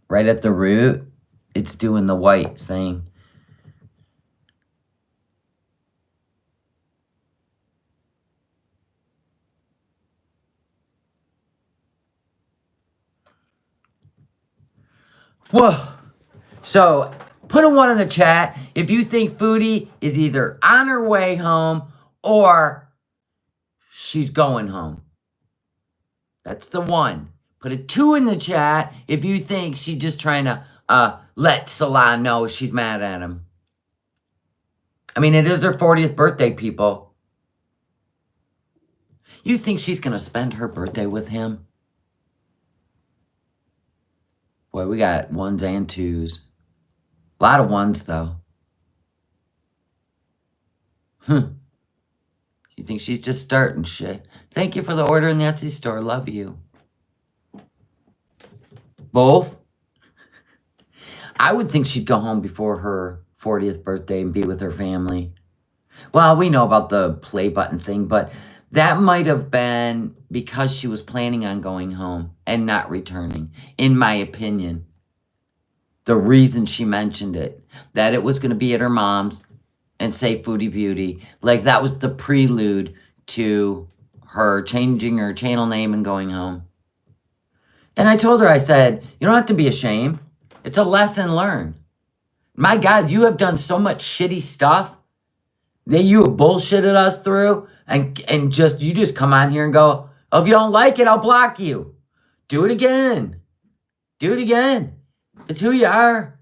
right at the root, it's doing the white thing. Whoa. So put a 1 in the chat if you think Foodie is either on her way home or she's going home. That's the 1. Put a 2 in the chat if you think she's just trying to let Salah know she's mad at him. I mean, it is her 40th birthday, people. You think she's going to spend her birthday with him? Boy, we got 1s and 2s. A lot of 1s, though. You think she's just starting shit? Thank you for the order in the Etsy store. Love you. Both? I would think she'd go home before her 40th birthday and be with her family. Well, we know about the play button thing, but that might have been because she was planning on going home and not returning, in my opinion. The reason she mentioned it, that it was going to be at her mom's and say Foodie Beauty. Like that was the prelude to her changing her channel name and going home. And I told her, I said, you don't have to be ashamed. It's a lesson learned. My God, you have done so much shitty stuff. that you have bullshitted us through, and you just come on here and go, oh, if you don't like it, I'll block you. Do it again. Do it again. It's who you are.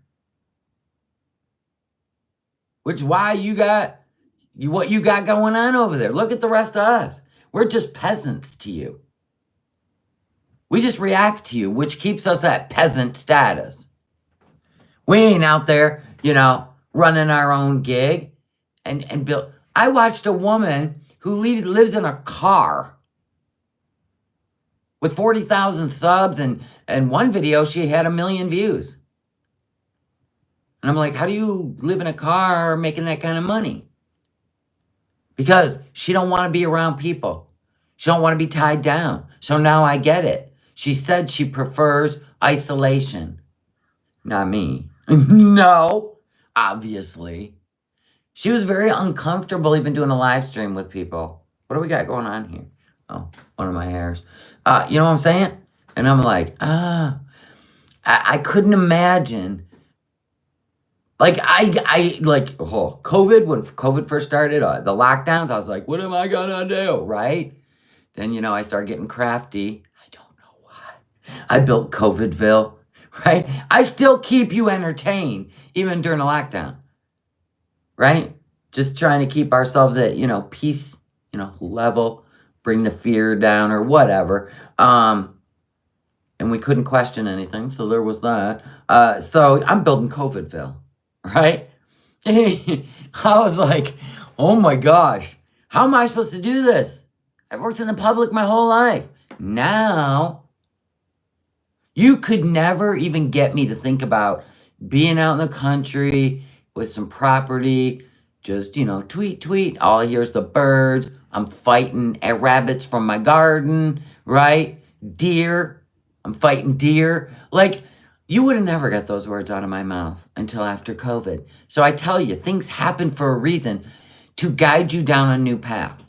Which is why you got what you got going on over there. Look at the rest of us. We're just peasants to you. We just react to you, which keeps us at peasant status. We ain't out there, running our own gig and build. I watched a woman who lives in a car with 40,000 subs, and one video she had 1 million views. And I'm like, how do you live in a car making that kind of money? Because she don't want to be around people. She don't want to be tied down. So now I get it. She said she prefers isolation. Not me. No, obviously. She was very uncomfortable even doing a live stream with people. What do we got going on here? Oh, one of my hairs. You know what I'm saying? And I'm like, I couldn't imagine. Like, COVID, when COVID first started, the lockdowns, I was like, what am I gonna do, right? Then, I started getting crafty. I don't know why. I built COVIDville, right? I still keep you entertained, even during the lockdown, right? Just trying to keep ourselves at, peace, level, bring the fear down or whatever. And we couldn't question anything, so there was that. So I'm building COVIDville. Right? I was like, oh my gosh, how am I supposed to do this? I've worked in the public my whole life. Now, you could never even get me to think about being out in the country with some property, just, tweet. All I hear is the birds. I'm fighting rabbits from my garden, right? Deer. I'm fighting deer. Like, you would have never got those words out of my mouth until after COVID. So I tell you, things happen for a reason to guide you down a new path.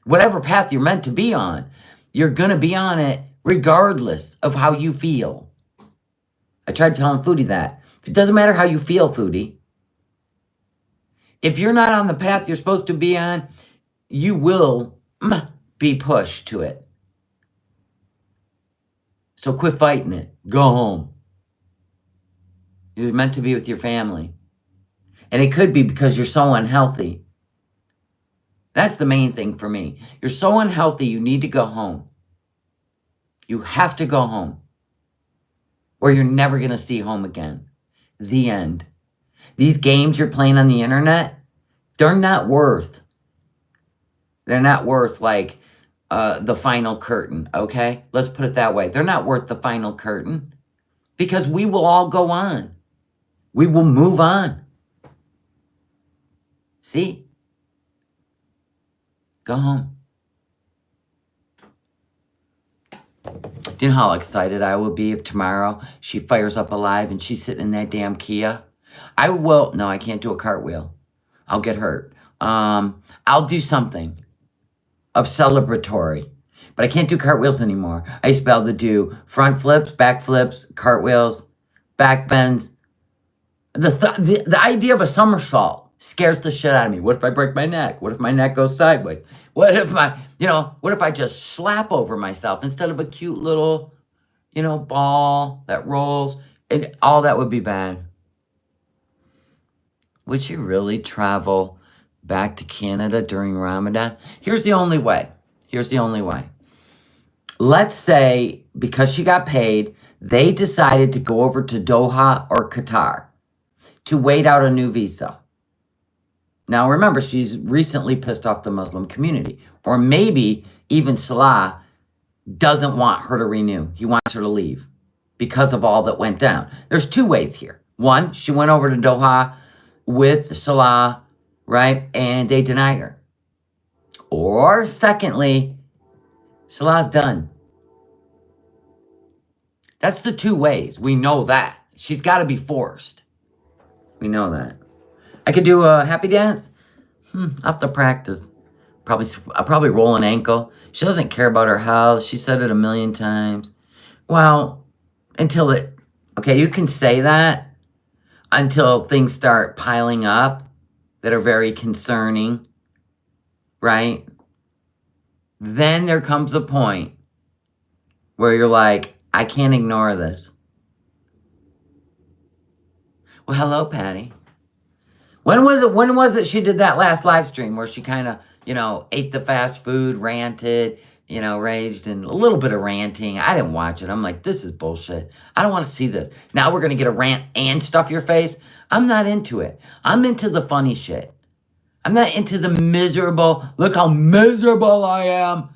Whatever path you're meant to be on, you're going to be on it regardless of how you feel. I tried telling Foodie that. It doesn't matter how you feel, Foodie. If you're not on the path you're supposed to be on, you will be pushed to it. So quit fighting it. Go home. You're meant to be with your family. And it could be because you're so unhealthy. That's the main thing for me. You're so unhealthy, you need to go home. You have to go home. Or you're never going to see home again. The end. These games you're playing on the internet, they're not worth like the final curtain, okay? Let's put it that way. They're not worth the final curtain because we will all go on. We will move on. See? Go home. Do you know how excited I will be if tomorrow she fires up alive and she's sitting in that damn Kia? No, I can't do a cartwheel. I'll get hurt. I'll do something of celebratory. But I can't do cartwheels anymore. I used to be able to do front flips, back flips, cartwheels, back bends. The idea of a somersault scares the shit out of me. What if I break my neck? What if my neck goes sideways? What if I just slap over myself instead of a cute little, ball that rolls? And all that would be bad. Would you really travel back to Canada during Ramadan? Here's the only way. Let's say, because she got paid, they decided to go over to Doha or Qatar to wait out a new visa. Now, remember, she's recently pissed off the Muslim community. Or maybe even Salah doesn't want her to renew. He wants her to leave because of all that went down. There's two ways here. One, she went over to Doha with Salah, right? And they denied her. Or secondly, Salah's done. That's the two ways. We know that. She's got to be forced. We know that. I could do a happy dance. I'll have to practice. I'll probably roll an ankle. She doesn't care about her health. She said it 1,000,000 times. Well, you can say that until things start piling up. that are very concerning, right? Then there comes a point where you're like, I can't ignore this. Well, hello, Patty. When was it she did that last live stream where she kind of, ate the fast food, ranted, raged, and a little bit of ranting? I didn't watch it. I'm like, this is bullshit. I don't want to see this. Now we're going to get a rant and stuff your face. I'm not into it. I'm into the funny shit. I'm not into the miserable, look how miserable I am,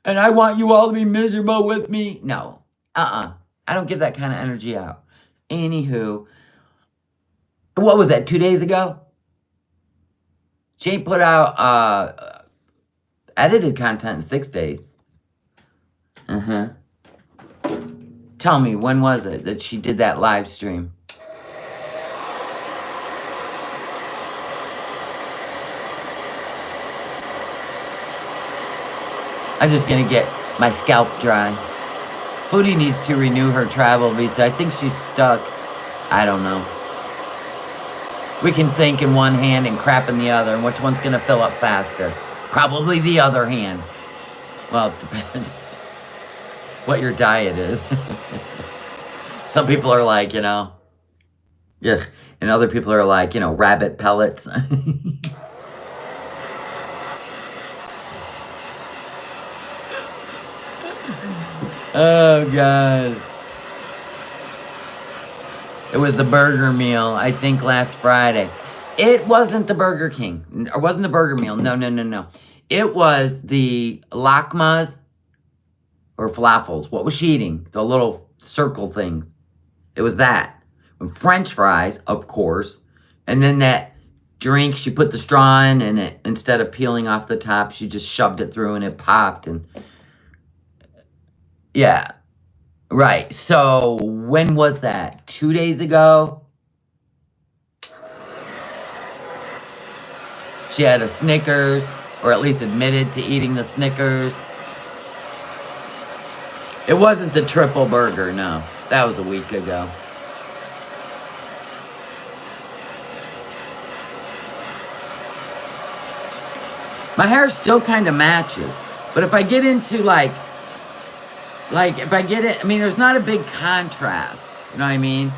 and I want you all to be miserable with me. No. I don't give that kind of energy out. Anywho, what was that, 2 days ago? She ain't put out edited content in 6 days. Tell me, when was it that she did that live stream? I'm just gonna get my scalp dry. Foodie needs to renew her travel visa. I think she's stuck. I don't know. We can think in one hand and crap in the other, and which one's gonna fill up faster? Probably the other hand. Well, it depends what your diet is. Some people are like, yeah, and other people are like, rabbit pellets. Oh, God. It was the burger meal, I think, last Friday. It wasn't the Burger King. Or wasn't the burger meal. No. It was the lakmas or falafels. What was she eating? The little circle things. It was that. And French fries, of course. And then that drink, she put the straw in, and it, instead of peeling off the top, she just shoved it through and it popped. And yeah. Right. So when was that? 2 days ago? She had a Snickers, or at least admitted to eating the Snickers. It wasn't the triple burger, no. That was a week ago. My hair still kind of matches. But if I get into like if I get it, there's not a big contrast. You know what I mean?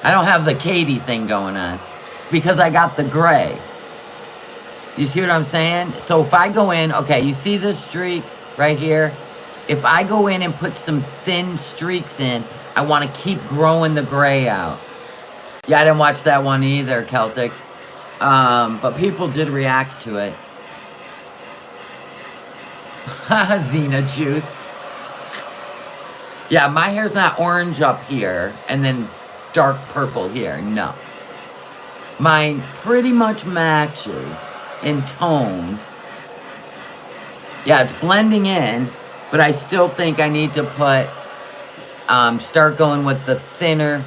I don't have the Katie thing going on because I got the gray. You see what I'm saying? So if I go in, okay, you see this streak right here? If I go in and put some thin streaks in, I want to keep growing the gray out. Yeah, I didn't watch that one either, Celtic. But people did react to it. Xena juice. Yeah, my hair's not orange up here and then dark purple here. No. Mine pretty much matches in tone. Yeah, it's blending in, but I still think I need to put, start going with the thinner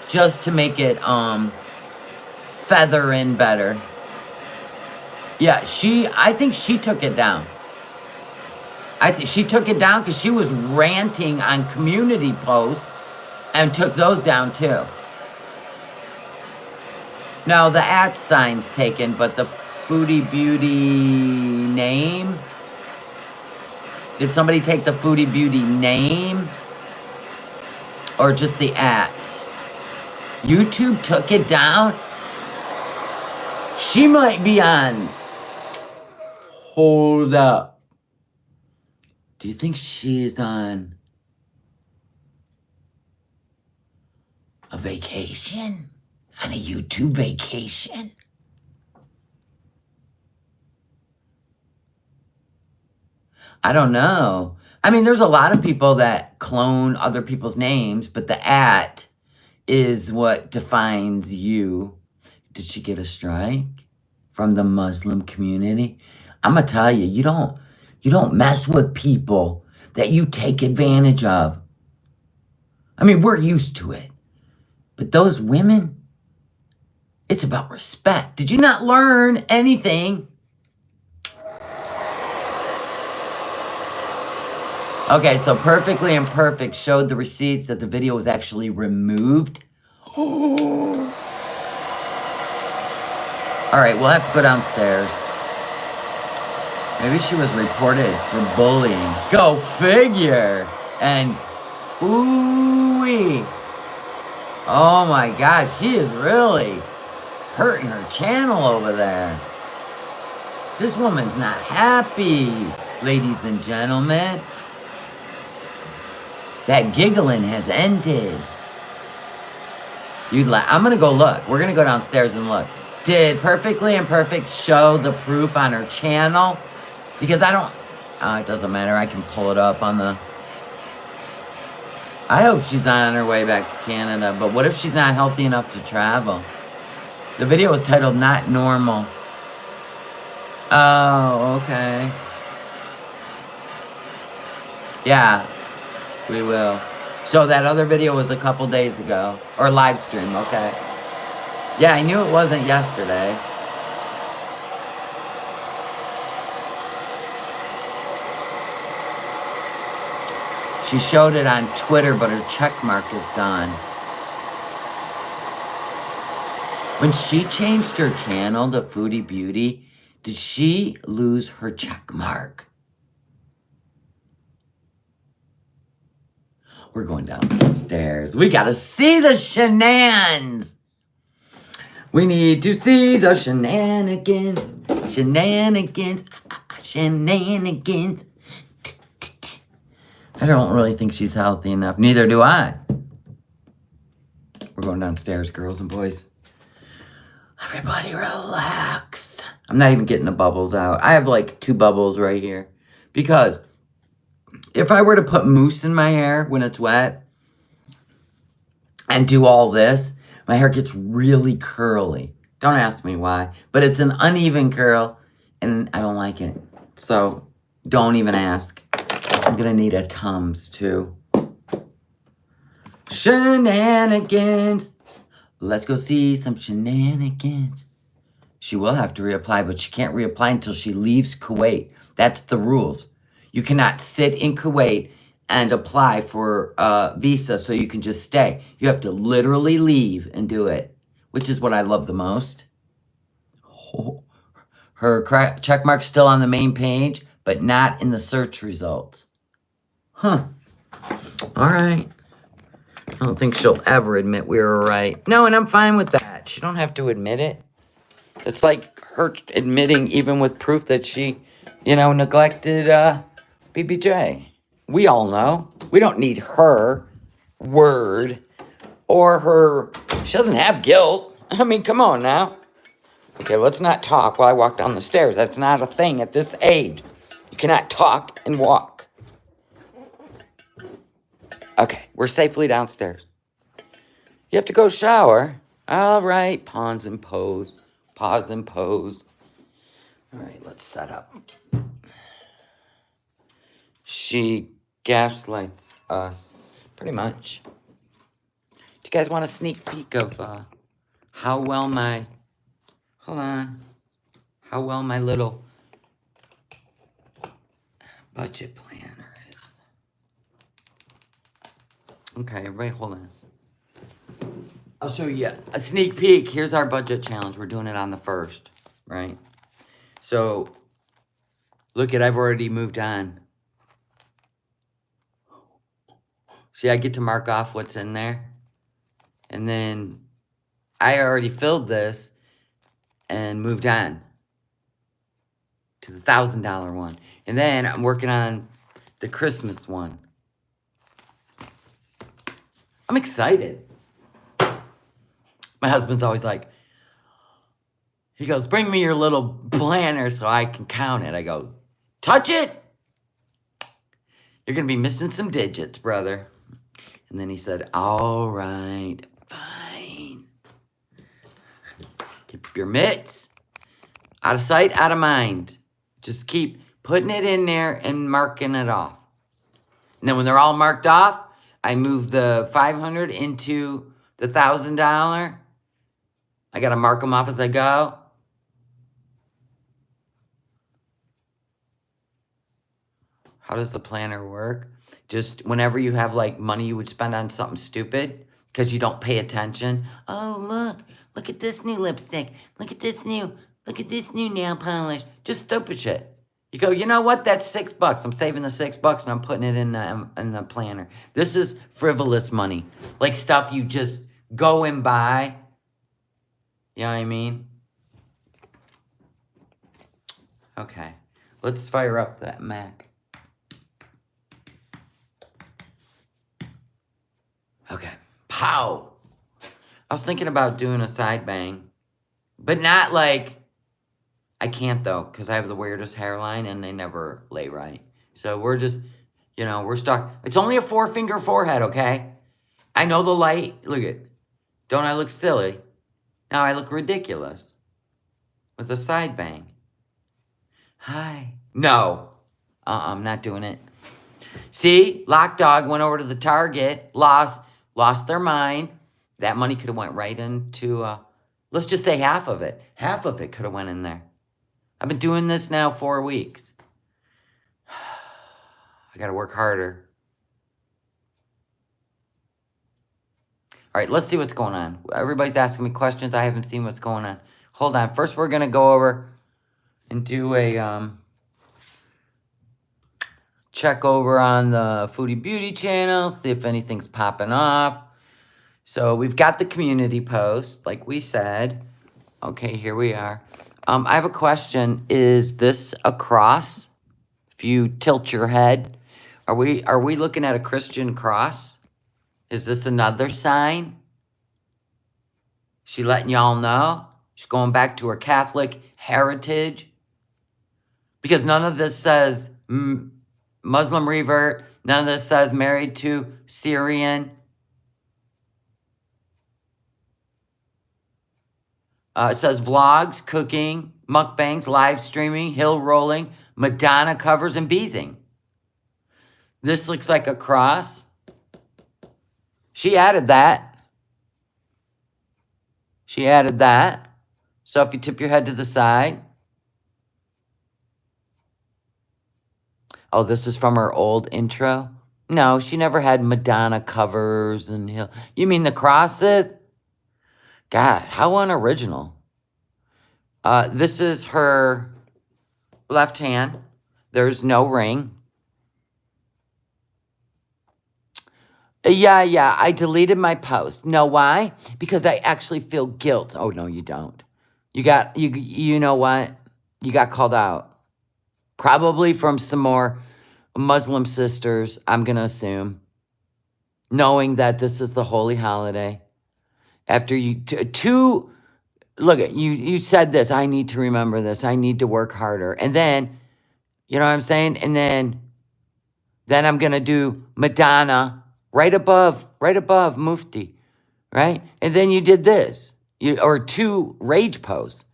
just to make it, feather in better. Yeah, I think she took it down. She took it down because she was ranting on community posts and took those down too. No, the @ sign's taken, but the Foodie Beauty name? Did somebody take the Foodie Beauty name? Or just the @? YouTube took it down? She might be on. Hold up. Do you think she's on a vacation? On a YouTube vacation? I don't know. There's a lot of people that clone other people's names, but the @ is what defines you. Did she get a strike from the Muslim community? I'm going to tell you, you don't mess with people that you take advantage of. We're used to it. But those women, it's about respect. Did you not learn anything? Okay, so Perfectly Imperfect showed the receipts that the video was actually removed. Oh. All right, we'll have to go downstairs. Maybe she was reported for bullying. Go figure. And, ooh-wee. Oh my gosh, she is really hurting her channel over there. This woman's not happy, ladies and gentlemen. That giggling has ended. I'm gonna go look. We're gonna go downstairs and look. Did Perfectly Imperfect show the proof on her channel? Because I don't, it doesn't matter. I can pull it up on the, I hope she's on her way back to Canada. But what if she's not healthy enough to travel? The video was titled Not Normal. Oh, okay. Yeah, we will. So that other video was a couple days ago. Or live stream, okay. Yeah, I knew it wasn't yesterday. She showed it on Twitter, but her check mark is gone. When she changed her channel to Foodie Beauty, did she lose her check mark? We're going downstairs. We gotta see the shenanigans. We need to see the shenanigans. Shenanigans. Shenanigans. I don't really think she's healthy enough. Neither do I. We're going downstairs, girls and boys. Everybody relax. I'm not even getting the bubbles out. I have like 2 bubbles right here. Because if I were to put mousse in my hair when it's wet and do all this, my hair gets really curly. Don't ask me why. But it's an uneven curl and I don't like it. So don't even ask. I'm gonna need a Tums too. Shenanigans. Let's go see some shenanigans. She will have to reapply, but she can't reapply until she leaves Kuwait. That's the rules. You cannot sit in Kuwait and apply for a visa so you can just stay. You have to literally leave and do it, which is what I love the most. Oh, her check mark's still on the main page, but not in the search results. Huh. All right. I don't think she'll ever admit we were right. No, and I'm fine with that. She don't have to admit it. It's like her admitting, even with proof, that she, neglected BBJ. We all know. We don't need her word or her... She doesn't have guilt. I mean, come on now. Okay, let's not talk while I walk down the stairs. That's not a thing at this age. You cannot talk and walk. Okay, we're safely downstairs. You have to go shower. All right, pause and pose. Pause and pose. All right, let's set up. She gaslights us, pretty much. Do you guys want a sneak peek of how well my... Hold on. How well my little budget planner is. Okay, everybody hold on. I'll show you a sneak peek. Here's our budget challenge. We're doing it on the 1st, right? So, look at, I've already moved on. See, I get to mark off what's in there. And then I already filled this and moved on to the $1,000 one. And then I'm working on the Christmas one. I'm excited. My husband's always like, he goes, bring me your little planner so I can count it. I go, touch it. You're going to be missing some digits, brother. And then he said, all right, fine. Keep your mitts out of sight, out of mind. Just keep putting it in there and marking it off. And then when they're all marked off, I move the $500 into the $1,000. I got to mark them off as I go. How does the planner work? Just whenever you have like money you would spend on something stupid, because you don't pay attention. Oh, look at this new lipstick. Look at this new nail polish. Just stupid shit. You go, you know what? That's $6. I'm saving the $6 and I'm putting it in the planner. This is frivolous money. Like stuff you just go and buy. You know what I mean? Okay. Let's fire up that Mac. Okay. Pow! I was thinking about doing a side bang. But not like... I can't, though, because I have the weirdest hairline and they never lay right. So we're just, you know, we're stuck. It's only a 4-finger forehead, okay? I know the light. Look at... Don't I look silly? Now I look ridiculous. With a side bang. Hi. No. I'm not doing it. See? Lock Dog went over to the Target. Lost their mind. That money could have went right into... let's just say half of it. Half of it could have went in there. I've been doing this now 4 weeks. I gotta work harder. All right, let's see what's going on. Everybody's asking me questions. I haven't seen what's going on. Hold on. First, we're gonna go over and do a check over on the Foodie Beauty channel, see if anything's popping off. So we've got the community post, like we said. Okay, here we are. I have a question. Is this a cross? If you tilt your head, are we looking at a Christian cross? Is this another sign? She letting y'all know? She's going back to her Catholic heritage? Because none of this says Muslim revert. None of this says married to Syrian. It says vlogs, cooking, mukbangs, live streaming, hill rolling, Madonna covers, and beezing. This looks like a cross. She added that. She added that. So if you tip your head to the side. Oh, this is from her old intro? No, she never had Madonna covers and hill. You mean the crosses? God, how unoriginal. This is her left hand. There's no ring. Yeah, I deleted my post. Know why? Because I actually feel guilt. Oh, no, you don't. You know what? You got called out. Probably from some more Muslim sisters, I'm going to assume. Knowing that this is the holy holiday. After you, look, you said this, I need to remember this, I need to work harder. And then, you know what I'm saying? And then I'm going to do Madonna right above Mufti, right? And then you did this, or 2 rage posts.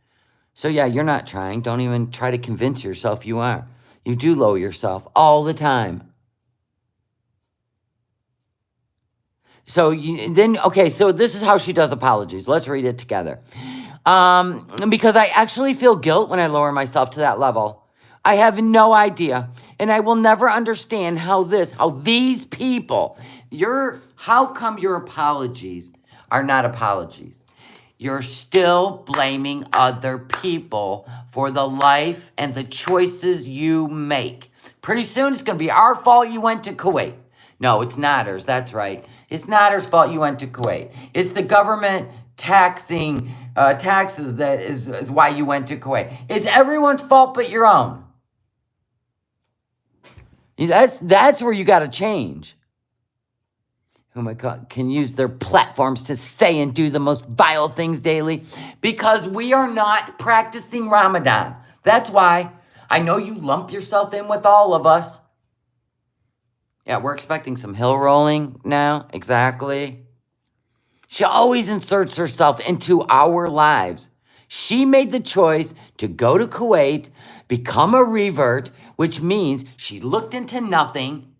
So yeah, you're not trying. Don't even try to convince yourself you are. You do lower yourself all the time. So so this is how she does apologies. Let's read it together. Because I actually feel guilt when I lower myself to that level. I have no idea. And I will never understand how these people, how come your apologies are not apologies? You're still blaming other people for the life and the choices you make. Pretty soon it's going to be our fault you went to Kuwait. No, it's not hers. That's right. It's not hers fault you went to Kuwait. It's the government taxing taxes that is why you went to Kuwait. It's everyone's fault but your own. That's where you got to change. Who can use their platforms to say and do the most vile things daily because we are not practicing Ramadan. That's why I know you lump yourself in with all of us. Yeah, we're expecting some hill rolling now. Exactly. She always inserts herself into our lives. She made the choice to go to Kuwait, become a revert, which means she looked into nothing.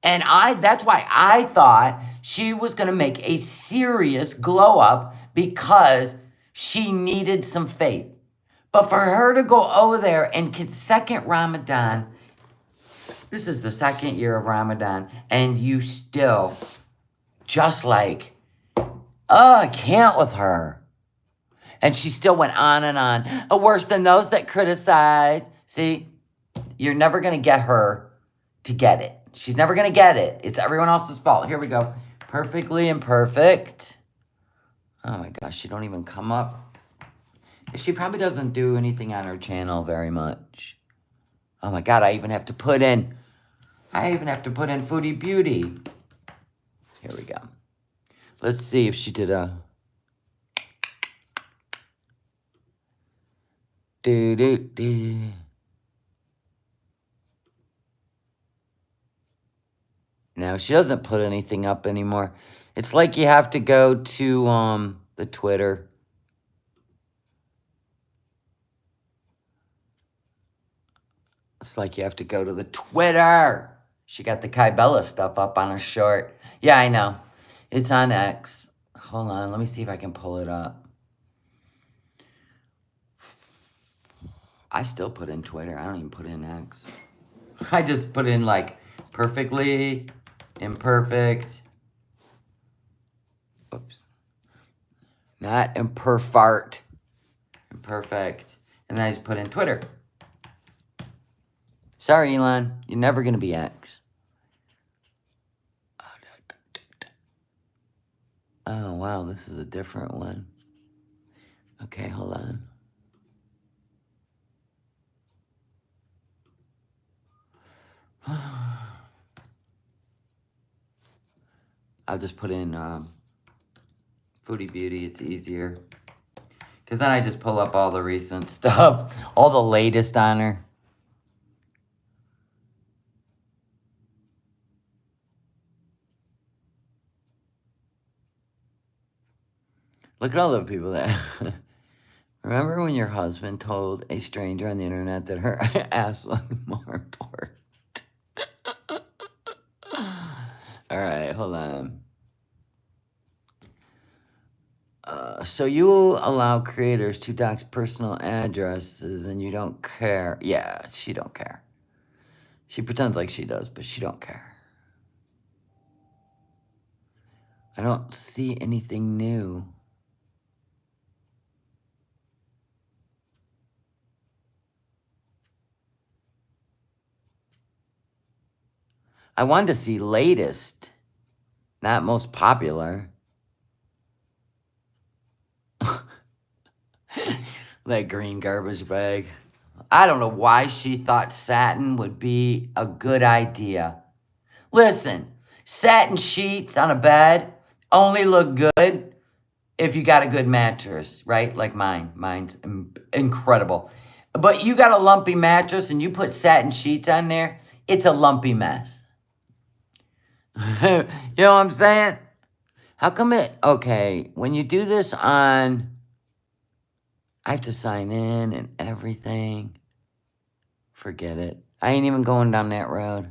And that's why I thought she was going to make a serious glow up because she needed some faith. But for her to go over there and second Ramadan, this is the second year of Ramadan, and you still, just like Oh, I can't with her. And she still went on and on. Oh, worse than those that criticize. See, you're never going to get her to get it. She's never going to get it. It's everyone else's fault. Here we go. Perfectly imperfect. Oh my gosh, she don't even come up. She probably doesn't do anything on her channel very much. Oh my God, I even have to put in Foodie Beauty. Here we go. Let's see if she did a... No, she doesn't put anything up anymore. It's like you have to go to the Twitter. It's like you have to go to the Twitter. She got the Kybella stuff up on a short. Yeah, I know. It's on X. Hold on, let me see if I can pull it up. I still put in Twitter. I don't even put in X. I just put in like perfectly imperfect. Oops. Not imperfect. Imperfect. And then I just put in Twitter. Sorry, Elon. You're never going to be X. Oh, wow. This is a different one. Okay, hold on. I'll just put in Foodie Beauty. It's easier. Because then I just pull up all the recent stuff. All the latest on her. Look at all the people that... Remember when your husband told a stranger on the internet that her ass was more important? All right, hold on. So you allow creators to dox personal addresses and you don't care. Yeah, she don't care. She pretends like she does, but she don't care. I don't see anything new. I wanted to see latest, not most popular. That green garbage bag. I don't know why she thought satin would be a good idea. Listen, satin sheets on a bed only look good if you got a good mattress, right? Like mine. Mine's incredible. But you got a lumpy mattress and you put satin sheets on there, it's a lumpy mess. You know what I'm saying? How come it... Okay, when you do this on... I have to sign in and everything. Forget it. I ain't even going down that road.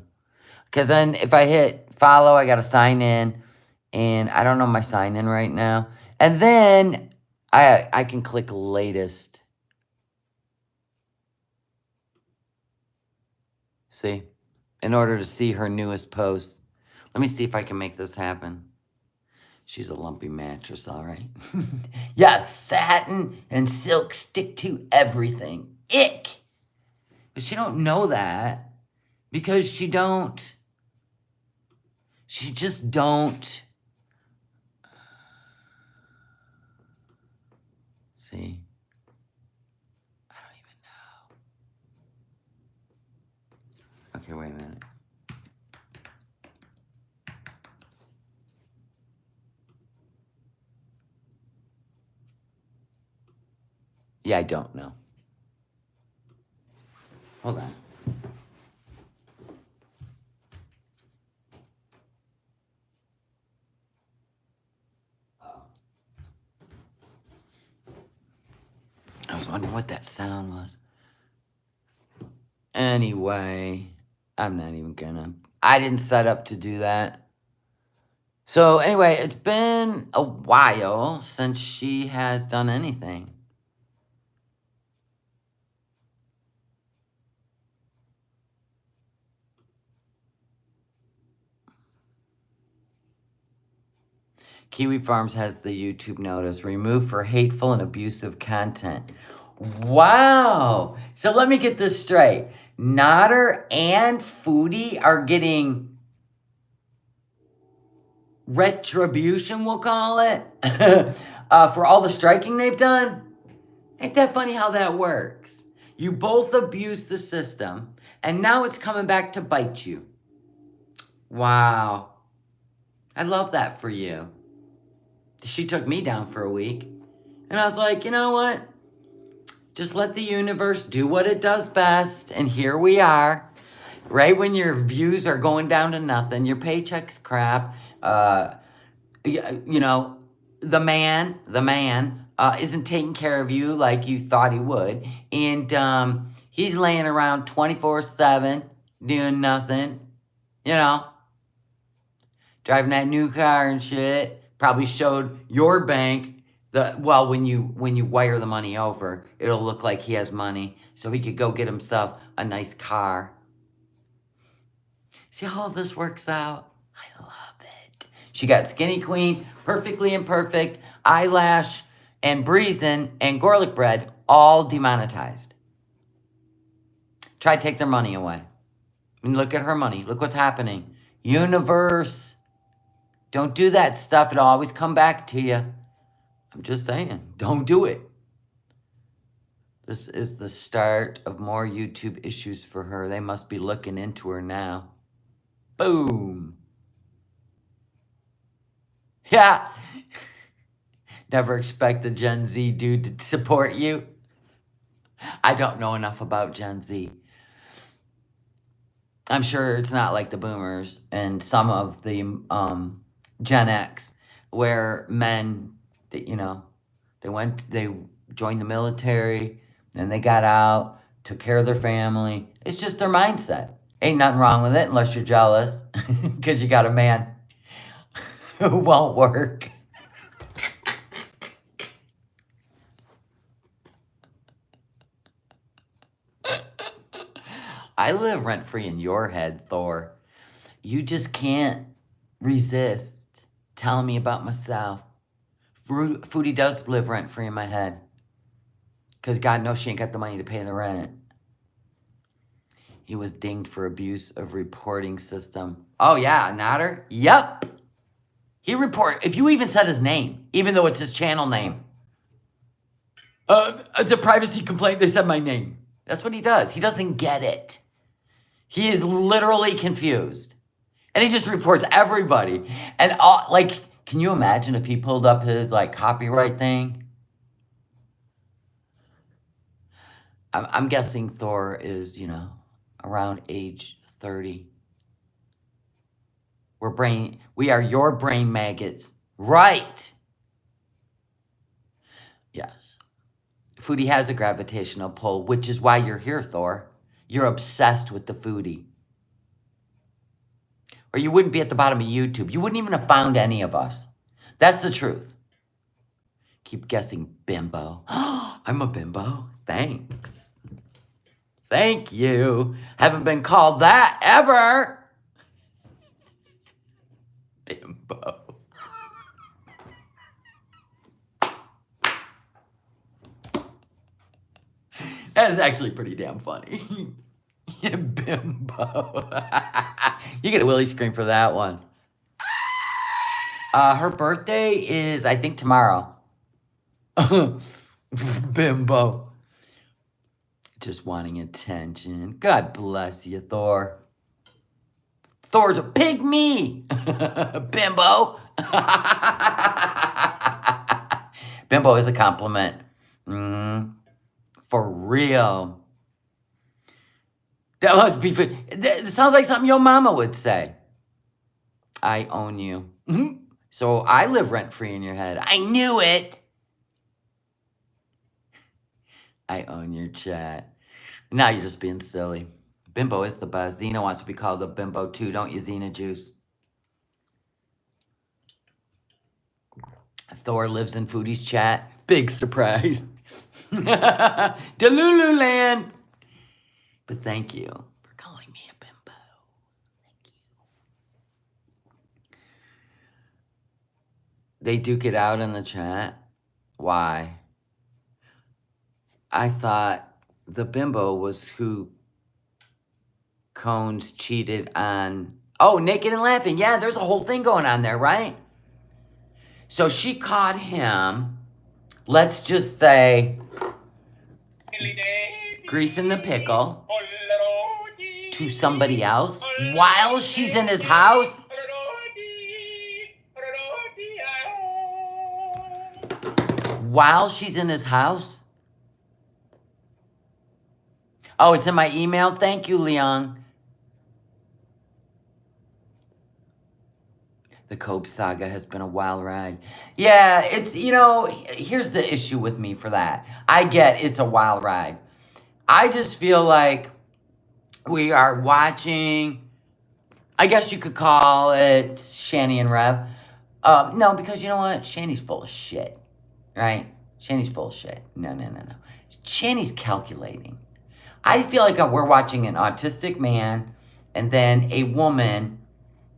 Because then if I hit follow, I got to sign in. And I don't know my sign in right now. And then I can click latest. See? In order to see her newest post. Let me see if I can make this happen. She's a lumpy mattress, all right. Yes, satin and silk stick to everything. Ick. But she don't know that because she just don't. See? I don't even know. Okay, wait a minute. Yeah, I don't know. Hold on. I was wondering what that sound was. Anyway, I'm not even gonna. I didn't set up to do that. So anyway, it's been a while since she has done anything. Kiwi Farms has the YouTube notice. Removed for hateful and abusive content. Wow. So let me get this straight. Nodder and Foodie are getting retribution, we'll call it, for all the striking they've done. Ain't that funny how that works? You both abused the system, and now it's coming back to bite you. Wow. I love that for you. She took me down for a week, and I was like, you know what? Just let the universe do what it does best, and here we are. Right when your views are going down to nothing, your paycheck's crap, you know, the man isn't taking care of you like you thought he would, and he's laying around 24/7 doing nothing, you know, driving that new car and shit. Probably showed your bank when you wire the money over, it'll look like he has money, so he could go get himself a nice car. See how all this works out? I love it. She got Skinny Queen, Perfectly Imperfect, Eyelash, and Breezin', and Garlic Bread all demonetized. Try to take their money away. I mean, look at her money. Look what's happening. Universe. Don't do that stuff. It'll always come back to you. I'm just saying. Don't do it. This is the start of more YouTube issues for her. They must be looking into her now. Boom. Yeah. Never expect a Gen Z dude to support you. I don't know enough about Gen Z. I'm sure it's not like the boomers and some of the Gen X, where men, you know, they joined the military, and they got out, took care of their family. It's just their mindset. Ain't nothing wrong with it unless you're jealous because you got a man who won't work. I live rent-free in your head, Thor. You just can't resist telling me about myself. Foodie does live rent-free in my head. Because God knows she ain't got the money to pay the rent. He was dinged for abuse of reporting system. Oh, yeah, Nodder? Yep. He reported. If you even said his name, even though it's his channel name. It's a privacy complaint. They said my name. That's what he does. He doesn't get it. He is literally confused. And he just reports everybody. And like, can you imagine if he pulled up his like copyright thing? I'm guessing Thor is, you know, around age 30. We are your brain maggots. Right. Yes. Foodie has a gravitational pull, which is why you're here, Thor. You're obsessed with the foodie. Or you wouldn't be at the bottom of YouTube. You wouldn't even have found any of us. That's the truth. Keep guessing, bimbo. I'm a bimbo. Thanks. Thank you. Haven't been called that ever. Bimbo. That is actually pretty damn funny. Bimbo. You get a Willie scream for that one. Her birthday is, I think, tomorrow. Bimbo. Just wanting attention. God bless you, Thor. Thor's a pygmy. Bimbo. Bimbo is a compliment. For real. That must be... It sounds like something your mama would say. I own you. So I live rent-free in your head. I knew it. I own your chat. Now you're just being silly. Bimbo is the best. Xena wants to be called a bimbo too, don't you, Xena Juice? Thor lives in Foodie's chat. Big surprise. Delululand. But thank you for calling me a bimbo. Thank you. They duke it out in the chat. Why? I thought the bimbo was who Cones cheated on. Oh, Naked and Laughing. Yeah, there's a whole thing going on there, right? So she caught him, let's just say, greasing the pickle to somebody else while she's in his house. While she's in his house. Oh, it's in my email. Thank you, Leon. The Cob Saga has been a wild ride. Yeah, it's, you know, here's the issue with me for that. I get it's a wild ride. I just feel like we are watching, I guess you could call it Shani and Rev. No, because you know what? Shani's full of shit, right? Shani's full of shit. No. Shani's calculating. I feel like we're watching an autistic man and then a woman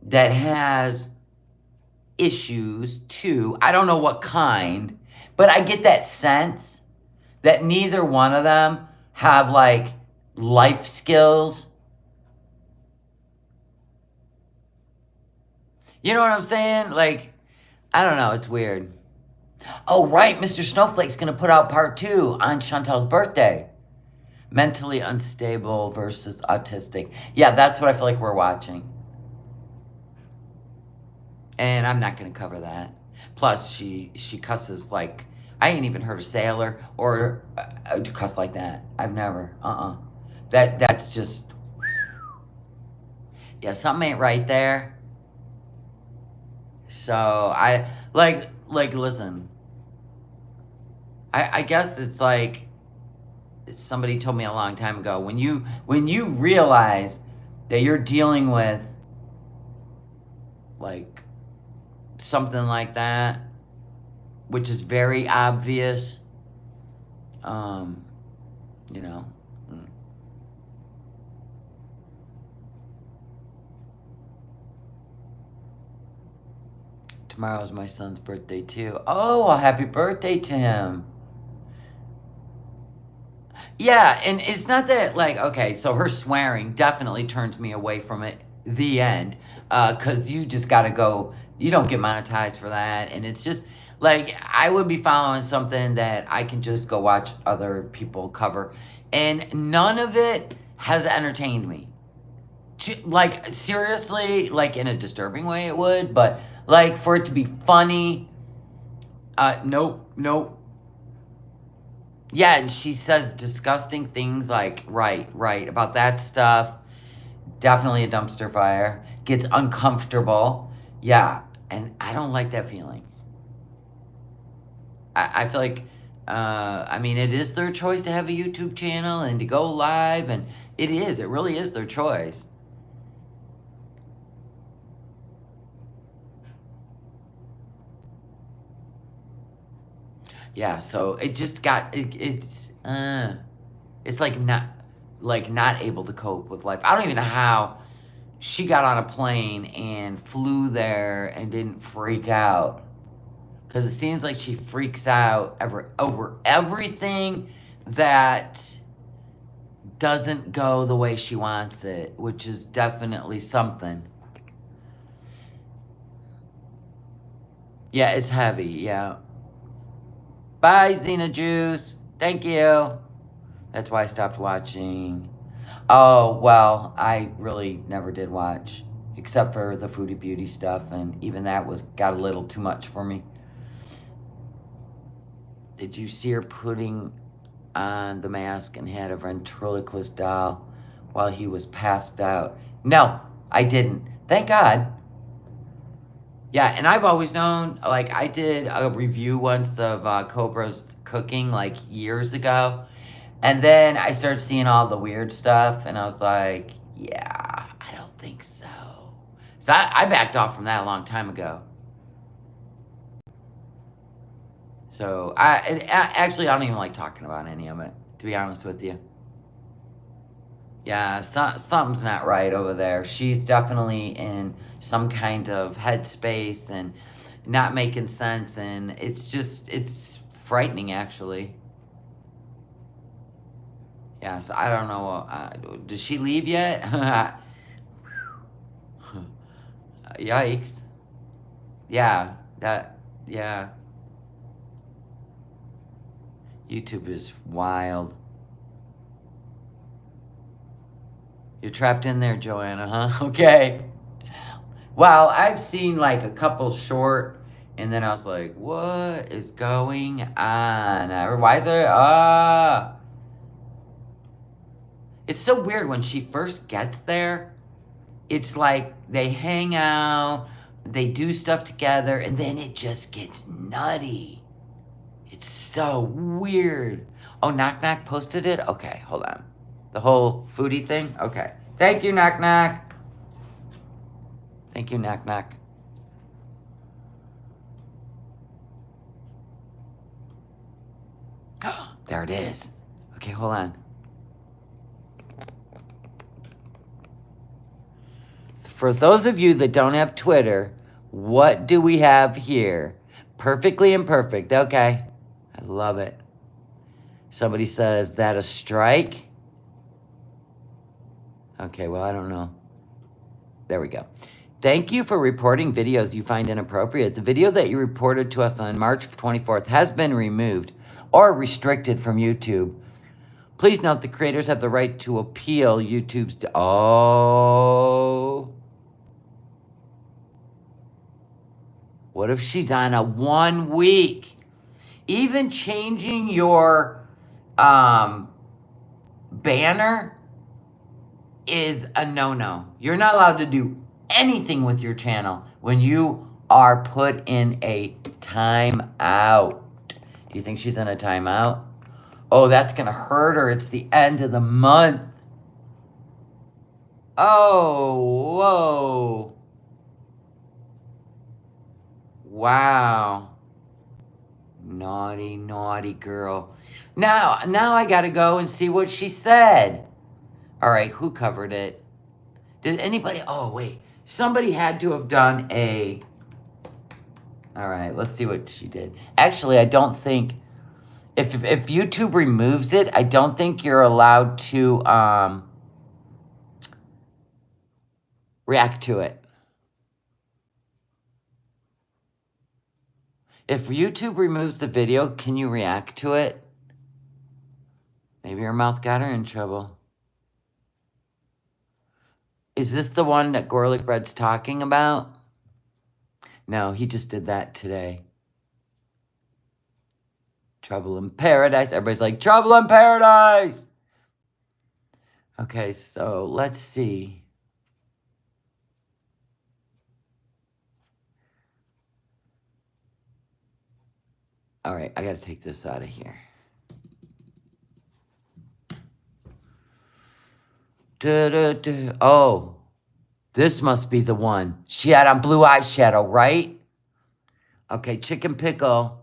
that has issues too. I don't know what kind, but I get that sense that neither one of them have like life skills. You know what I'm saying? Like, I don't know. It's weird. Oh, right. Mr. Snowflake's going to put out part 2 on Chantel's birthday. Mentally unstable versus autistic. Yeah, that's what I feel like we're watching. And I'm not going to cover that. Plus, she cusses like, I ain't even heard a sailor or cuss like that. I've never. That's just, yeah, something ain't right there. So, I, like, listen. I guess it's like, somebody told me a long time ago, when you realize that you're dealing with, like, something like that, which is very obvious, you know. Tomorrow's my son's birthday too. Oh, well, happy birthday to him. Yeah, and it's not that, like, okay, so her swearing definitely turns me away from it, the end, because you just got to go, you don't get monetized for that, and it's just, like, I would be following something that I can just go watch other people cover, and none of it has entertained me. Like, seriously, like, in a disturbing way it would, but, like, for it to be funny, nope. Yeah, and she says disgusting things like, right, about that stuff. Definitely a dumpster fire. Gets uncomfortable. Yeah, and I don't like that feeling. I feel like, I mean, it is their choice to have a YouTube channel and to go live, and it really is their choice. Yeah, so it just got, it's like not able to cope with life. I don't even know how she got on a plane and flew there and didn't freak out. Because it seems like she freaks out over everything that doesn't go the way she wants it, which is definitely something. Yeah, it's heavy, yeah. Bye, Xena Juice. Thank you. That's why I stopped watching. Oh, well, I really never did watch, except for the Foodie Beauty stuff, and even that got a little too much for me. Did you see her putting on the mask and had a ventriloquist doll while he was passed out? No, I didn't. Thank God. Yeah, and I've always known, like, I did a review once of Cobra's cooking, like, years ago. And then I started seeing all the weird stuff, and I was like, yeah, I don't think so. So I backed off from that a long time ago. So, actually, I don't even like talking about any of it, to be honest with you. Yeah, something's not right over there. She's definitely in some kind of headspace, and not making sense, and it's frightening, actually. Yeah, so I don't know. Did she leave yet? Yikes. Yeah, yeah. YouTube is wild. You're trapped in there, Joanna, huh? Okay. Well, I've seen like a couple short, and then I was like, what is going on? Why is there, It's so weird when she first gets there. It's like they hang out, they do stuff together, and then it just gets nutty. It's so weird. Oh, Knock Knock posted it? Okay, hold on. The whole foodie thing? Okay. Thank you, Knock Knock. Thank you, Knock Knock. There it is. Okay, hold on. For those of you that don't have Twitter, what do we have here? Perfectly imperfect. Okay. I love it. Somebody says, that a strike? Okay, well, I don't know. There we go. Thank you for reporting videos you find inappropriate. The video that you reported to us on March 24th has been removed or restricted from YouTube. Please note the creators have the right to appeal YouTube's... Oh... What if she's on a 1 week? Even changing your banner is a no-no. You're not allowed to do anything with your channel when you are put in a timeout. Do you think she's in a timeout? Oh, that's going to hurt her. It's the end of the month. Oh, whoa. Wow. Naughty, naughty girl. Now I got to go and see what she said. All right, who covered it? Did anybody? Oh, wait. Somebody had to have done a... All right, let's see what she did. Actually, I don't think... If YouTube removes it, I don't think you're allowed to react to it. If YouTube removes the video, can you react to it? Maybe her mouth got her in trouble. Is this the one that Garlic Bread's talking about? No, he just did that today. Trouble in Paradise. Everybody's like, Trouble in Paradise! Okay, so let's see. All right, I got to take this out of here. Oh, this must be the one. She had on blue eyeshadow, right? Okay, Chicken Pickle.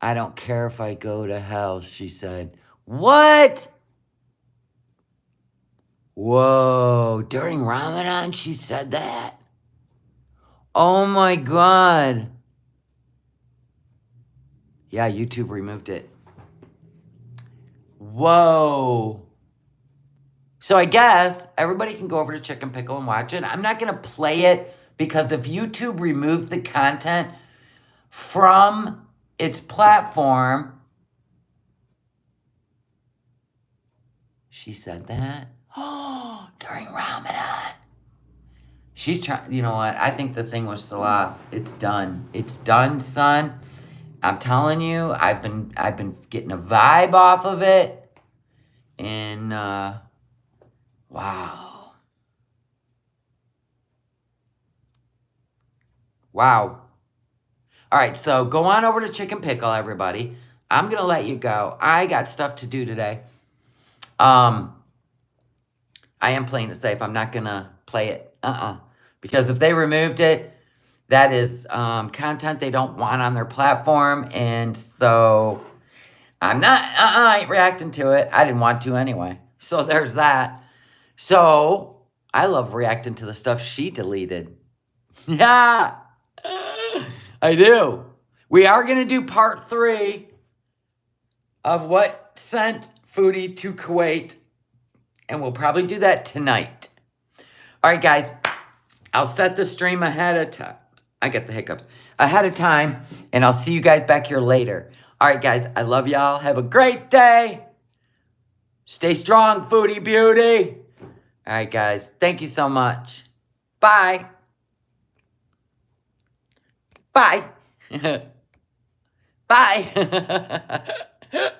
I don't care if I go to hell, she said. What? Whoa, during Ramadan she said that? Oh my God. Yeah, YouTube removed it. Whoa. So I guess everybody can go over to Chicken Pickle and watch it. I'm not going to play it because if YouTube removed the content from its platform... She said that? Oh, during Ramadan. She's trying... You know what? I think the thing was Salah. It's done. It's done, son. I'm telling you, I've been getting a vibe off of it. And, wow. Wow. All right, so go on over to Chicken Pickle, everybody. I'm going to let you go. I got stuff to do today. I am playing it safe. I'm not going to play it. Because if they removed it, that is content they don't want on their platform. And so I'm not, I ain't reacting to it. I didn't want to anyway. So there's that. So I love reacting to the stuff she deleted. Yeah, I do. We are going to do part 3 of what sent Foodie to Kuwait. And we'll probably do that tonight. All right, guys. I'll set the stream ahead of time. I get the hiccups. Ahead of time. And I'll see you guys back here later. All right, guys. I love y'all. Have a great day. Stay strong, Foodie Beauty. All right, guys. Thank you so much. Bye. Bye. Bye.